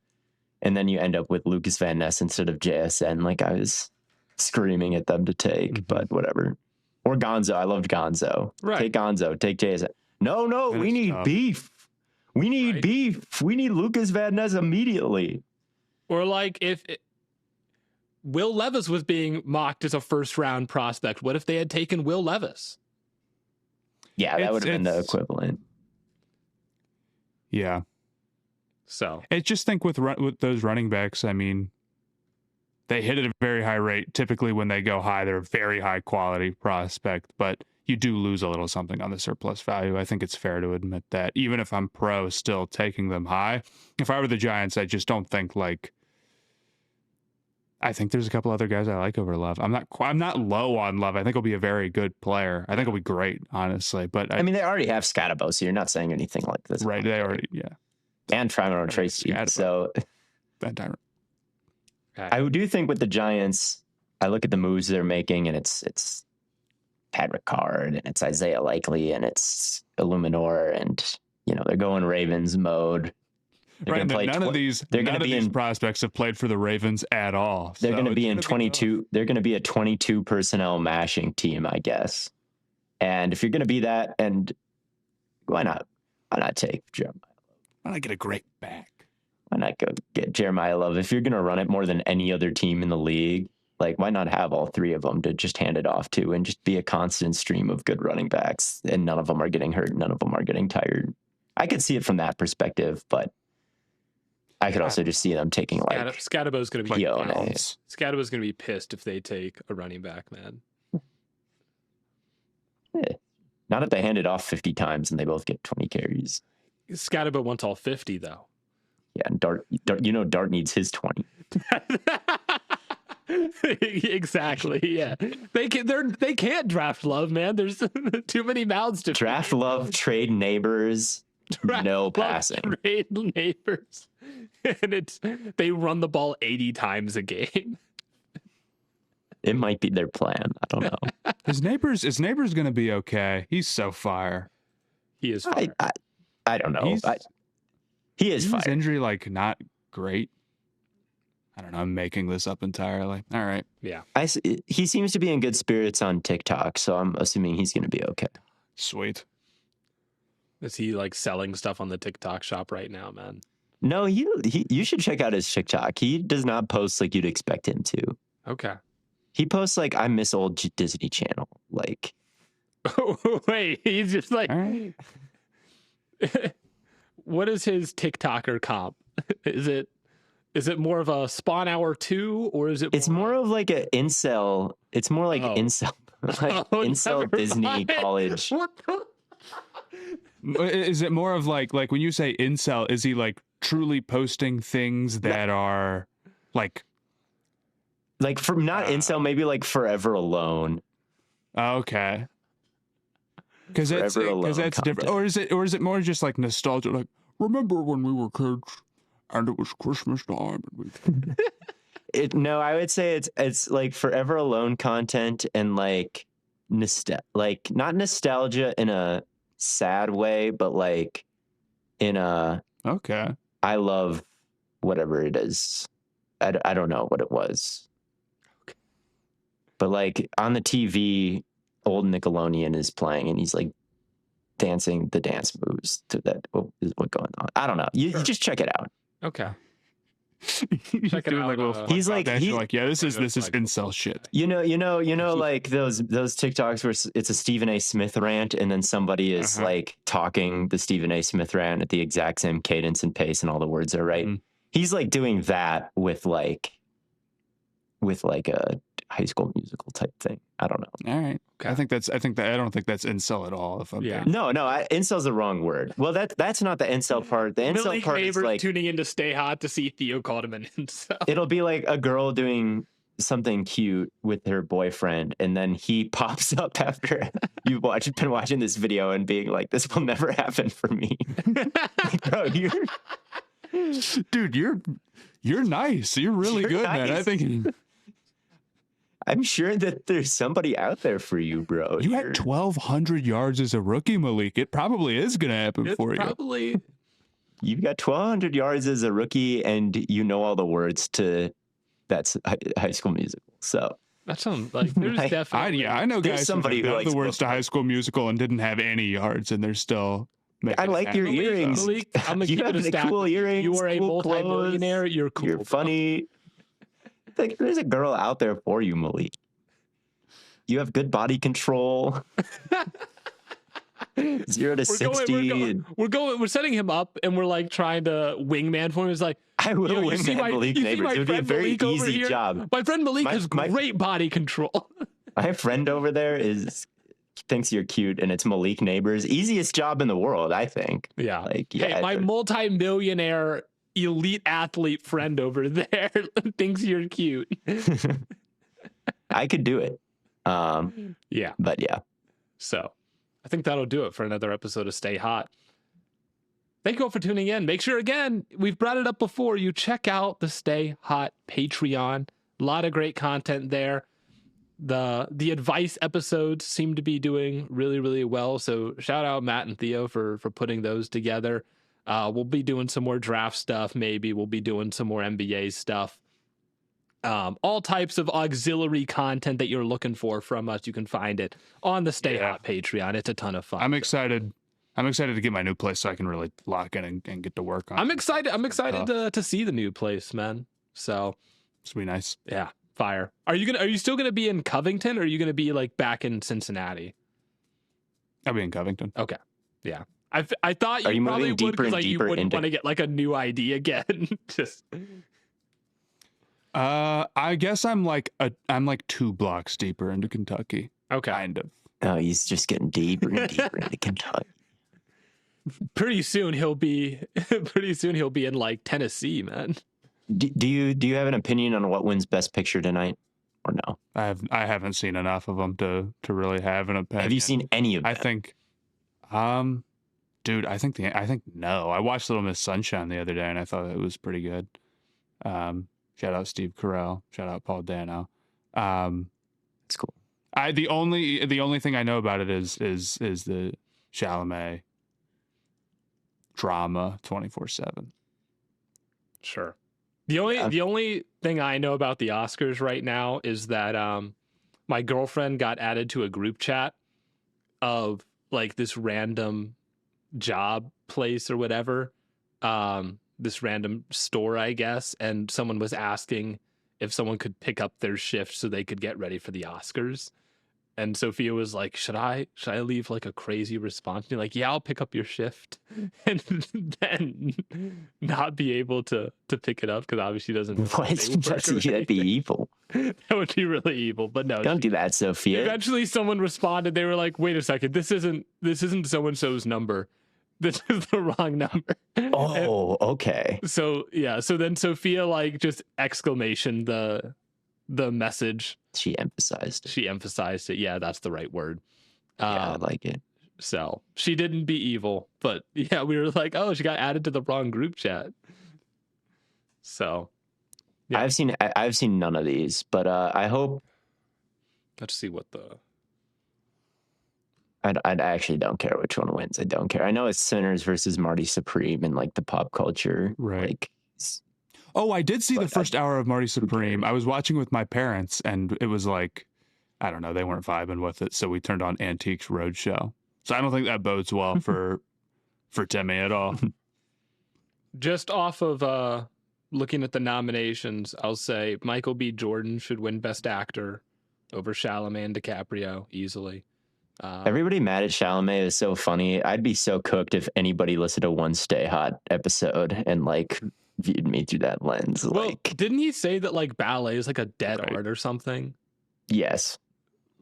And then you end up with Lucas Van Ness instead of JSN, like I was screaming at them to take, but whatever. Or Gonzo. I loved Gonzo. Right. Take Gonzo. Take JSN. No, we need beef. We need beef. We need Lucas Van Ness immediately. Or like if Will Levis was being mocked as a first round prospect, what if they had taken Will Levis? Yeah, that would have been the equivalent. Yeah. So I just think with those running backs, I mean, they hit at a very high rate. Typically, when they go high, they're a very high quality prospect, but you do lose a little something on the surplus value. I think it's fair to admit that, even if I'm pro still taking them high. If I were the Giants, I just don't think like. I think there's a couple other guys I like over Love. I'm not low on Love. I think he'll be a very good player. I think he'll be great, honestly. But I mean, they already have Scatabo, so you're not saying anything like this, right? They already, yeah. And Tyrone Tracy. So I do think with the Giants, I look at the moves they're making, and it's Patrick Card, and it's Isaiah Likely, and it's Illuminor, and they're going Ravens mode. They're none of these prospects have played for the Ravens at all. They're going to be in 22. They're going to be a 22 personnel mashing team, I guess. And if you're going to be that, and why not take Jeremiah? Why not get a great back? Why not go get Jeremiah Love? If you're going to run it more than any other team in the league, like, why not have all three of them to just hand it off to and just be a constant stream of good running backs, and none of them are getting hurt, none of them are getting tired. I could see it from that perspective, but I could also just see them taking like Scatabo's going to be pissed. Scatabo's going to be pissed if they take a running back, man. Not if they hand it off 50 times and they both get 20 carries. Scatabo wants all 50 though. Yeah, and Dart needs his 20. Exactly. Yeah, they can't draft Love, man. There's too many mouths to draft. feed. Love, trade Neighbors, no passing. Trade Neighbors, and they run the ball 80 times a game. It might be their plan. I don't know. His neighbor's going to be okay. He's so fire. He is fire. I don't know. He is fire. His injury, like, not great. I don't know. I'm making this up entirely. All right. Yeah. He seems to be in good spirits on TikTok, so I'm assuming he's going to be okay. Sweet. Is he like selling stuff on the TikTok shop right now, man? No, you should check out his TikTok. He does not post like you'd expect him to. Okay. He posts like I miss old Disney Channel. Like, wait, he's just like, All right. what is his TikToker comp? Is it more of a Spawn Hour 2 or is it? it's more of like an incel. It's more like incel, like incel never Disney mind. college. What the? Is it more of like when you say incel, is he like truly posting things that are like from not incel, maybe like Forever Alone. okay. Because that's content. different. Or is it more just like nostalgia, like remember when we were kids and it was Christmas time and we No, I would say it's like Forever Alone content and like like not nostalgia in a sad way, but like in a okay. I love whatever it is. I don't know what it was. Okay. But like on the TV, old Nickelodeon is playing and he's like dancing the dance moves to that. What is what going on? I don't know. You just check it out. Okay. Check it out, like little he's like yeah, this is like incel shit. You know, like those TikToks where it's a Stephen A. Smith rant, and then somebody is like talking the Stephen A. Smith rant at the exact same cadence and pace, and all the words are right. Mhm. He's like doing that with like a High School Musical type thing. I don't know. All right. Okay. I don't think that's incel at all. If I'm Yeah. being... No, incel's the wrong word. Well, that's not the incel part. The incel Malik part is Neighbors like tuning in to Stay Hot to see Theo called him an incel. it'll be like a girl doing something cute with her boyfriend, and then he pops up after you've been watching this video and being like, "This will never happen for me." Bro, dude, you're nice. You're really You're good, man. I nice. think I'm sure that there's somebody out there for you, bro. you had 1,200 yards as a rookie, Malik. It probably is gonna happen It's for you. probably You've got 1,200 yards as a rookie, and you know all the words to that's High School Musical. So that sounds like there's definitely. I know There's guys somebody who who know likes the words to both. High School Musical and didn't have any yards, and they're still. I like your Malik, earrings. Malik, I'm gonna You keep have it a the stack. cool earrings. You are a cool multi-millionaire. clothes. You're cool. You're funny. Like, there's a girl out there for you, Malik. You have good body control. 0 to 60. We're setting him up, and we're like trying to wingman for him. It's like, I will you win see that my- Malik you see Neighbors. my It would be a friend very Malik over easy here? job. My friend Malik My- has my- great body control. My friend over there thinks you're cute, and it's Malik Neighbors. Easiest job in the world, I think. Yeah. Like, Hey, yeah, my multi-millionaire elite athlete friend over there thinks you're cute. I could do it. Yeah. But yeah. So I think that'll do it for another episode of Stay Hot. Thank you all for tuning in. Make sure, again, we've brought it up before, you check out the Stay Hot Patreon. A lot of great content there. The advice episodes seem to be doing really, really well. So shout out Matt and Theo for putting those together. We'll be doing some more draft stuff. Maybe we'll be doing some more NBA stuff. All types of auxiliary content that you're looking for from us. You can find it on the Stay Hot Patreon. It's a ton of fun. I'm excited to get my new place so I can really lock in and get to work on it. I'm excited to see the new place, man. So It's gonna be nice. yeah, fire. Are you still gonna be in Covington, or are you gonna be like back in Cincinnati? I'll be in Covington. Okay, yeah. I thought Are you you probably moving would, deeper because and like you deeper wouldn't into- want to get like a new ID again. Just I guess I'm like 2 blocks deeper into Kentucky. okay. Kind of. Oh, he's just getting deeper and deeper into Kentucky. Pretty soon he'll be in like Tennessee, man. Do you have an opinion on what wins Best Picture tonight, or no? I haven't seen enough of them to really have an opinion. Have you seen any of them? I think, dude, I think no. I watched Little Miss Sunshine the other day and I thought it was pretty good. Shout out Steve Carell. Shout out Paul Dano. It's cool. The only thing I know about it is the Chalamet drama 24/7. Sure. The only thing I know about the Oscars right now is that my girlfriend got added to a group chat of like this random job place or whatever. this random store, I guess, and someone was asking if someone could pick up their shift so they could get ready for the Oscars. And Sophia was like, should I leave like a crazy response? And you're like, yeah, I'll pick up your shift. And then not be able to pick it up because obviously she doesn't. What? That'd be evil. That would be really evil. But no, Don't do that, Sophia. Eventually someone responded. They were like, wait a second, this isn't so-and-so's number. This is the wrong number. Oh, okay. So yeah, so then Sophia like just exclamation the message. She emphasized it. Yeah, that's the right word. Yeah, I like it. So she didn't be evil, but yeah, we were like, oh, she got added to the wrong group chat. So yeah. I've seen none of these, but I hope. Let's see what the. I actually don't care which one wins. I don't care. I know it's Sinners versus Marty Supreme and like the pop culture. Right. Like, oh, I did see the first hour of Marty Supreme. I was watching with my parents, and it was like, I don't know, they weren't vibing with it, so we turned on Antiques Roadshow. So I don't think that bodes well for Timmy at all. Just off of looking at the nominations, I'll say Michael B. Jordan should win Best Actor over Chalamet and DiCaprio easily. Everybody mad at Chalamet is so funny. I'd be so cooked if anybody listened to one Stay Hot episode and like viewed me through that lens. Well, like, didn't he say that like ballet is like a dead art or something? Yes.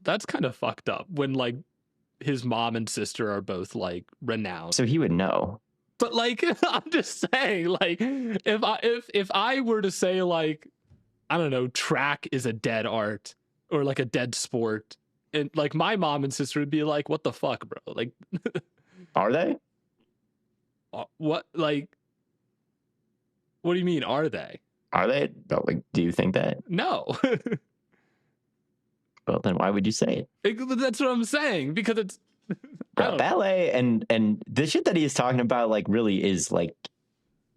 That's kind of fucked up when like his mom and sister are both like renowned. So he would know. But like, I'm just saying, like, if I were to say like, I don't know, track is a dead art or like a dead sport, and like my mom and sister would be like, what the fuck, bro? Like, are they? What? Like, what do you mean? Are they? Are they? But like, do you think that? No. Well, then why would you say it? That's what I'm saying, because it's ballet and the shit that he is talking about like really is like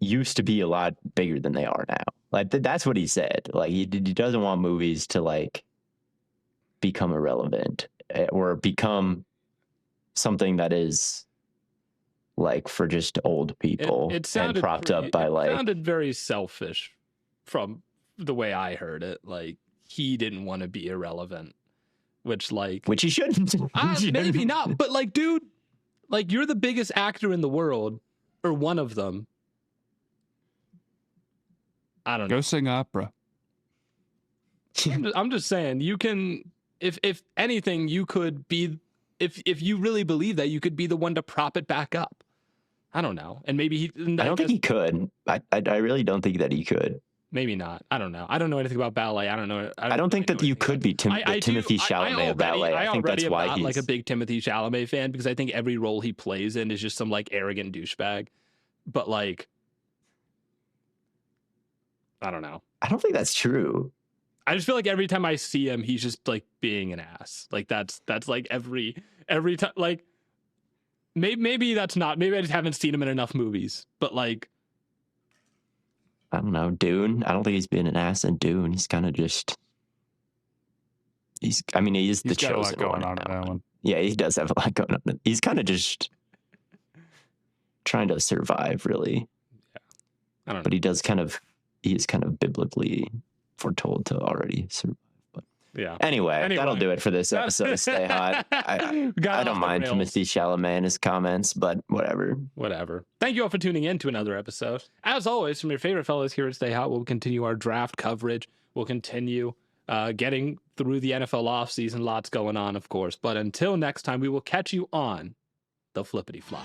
used to be a lot bigger than they are now. Like that's what he said. Like he doesn't want movies to like become irrelevant or become something that is like for just old people it sounded and propped up by like. It sounded very selfish from the way I heard it. Like he didn't want to be irrelevant, which he shouldn't. Maybe not, but like, dude, like you're the biggest actor in the world or one of them. I don't know. Go sing opera. I'm just saying, you can, if anything, you could be, if you really believe that, you could be the one to prop it back up. I don't know. And maybe I don't think he could. I really don't think that he could. Maybe not. I don't know. I don't know anything about ballet. I don't know. I don't think that you could be Timothy Chalamet of ballet. I think that's why he's like a big Timothy Chalamet fan, because I think every role he plays in is just some like arrogant douchebag. But like, I don't know. I don't think that's true. I just feel like every time I see him, he's just like being an ass. Like that's like every time. Like maybe that's not. Maybe I just haven't seen him in enough movies. But like, I don't know, Dune. I don't think he's been an ass in Dune. He's kind of just. He is the chosen one. He's got a lot going on in that one. Yeah, he does have a lot going on. He's kind of just trying to survive, really. Yeah, I don't know. But he is kind of biblically foretold to already survive. But yeah. Anyway, that'll do it for this episode of Stay Hot. I don't mind Timothy Chalamet and his comments, but whatever. Thank you all for tuning in to another episode. As always, from your favorite fellows here at Stay Hot, we'll continue our draft coverage. We'll continue getting through the NFL offseason. Lots going on, of course. But until next time, we will catch you on the flippity flop.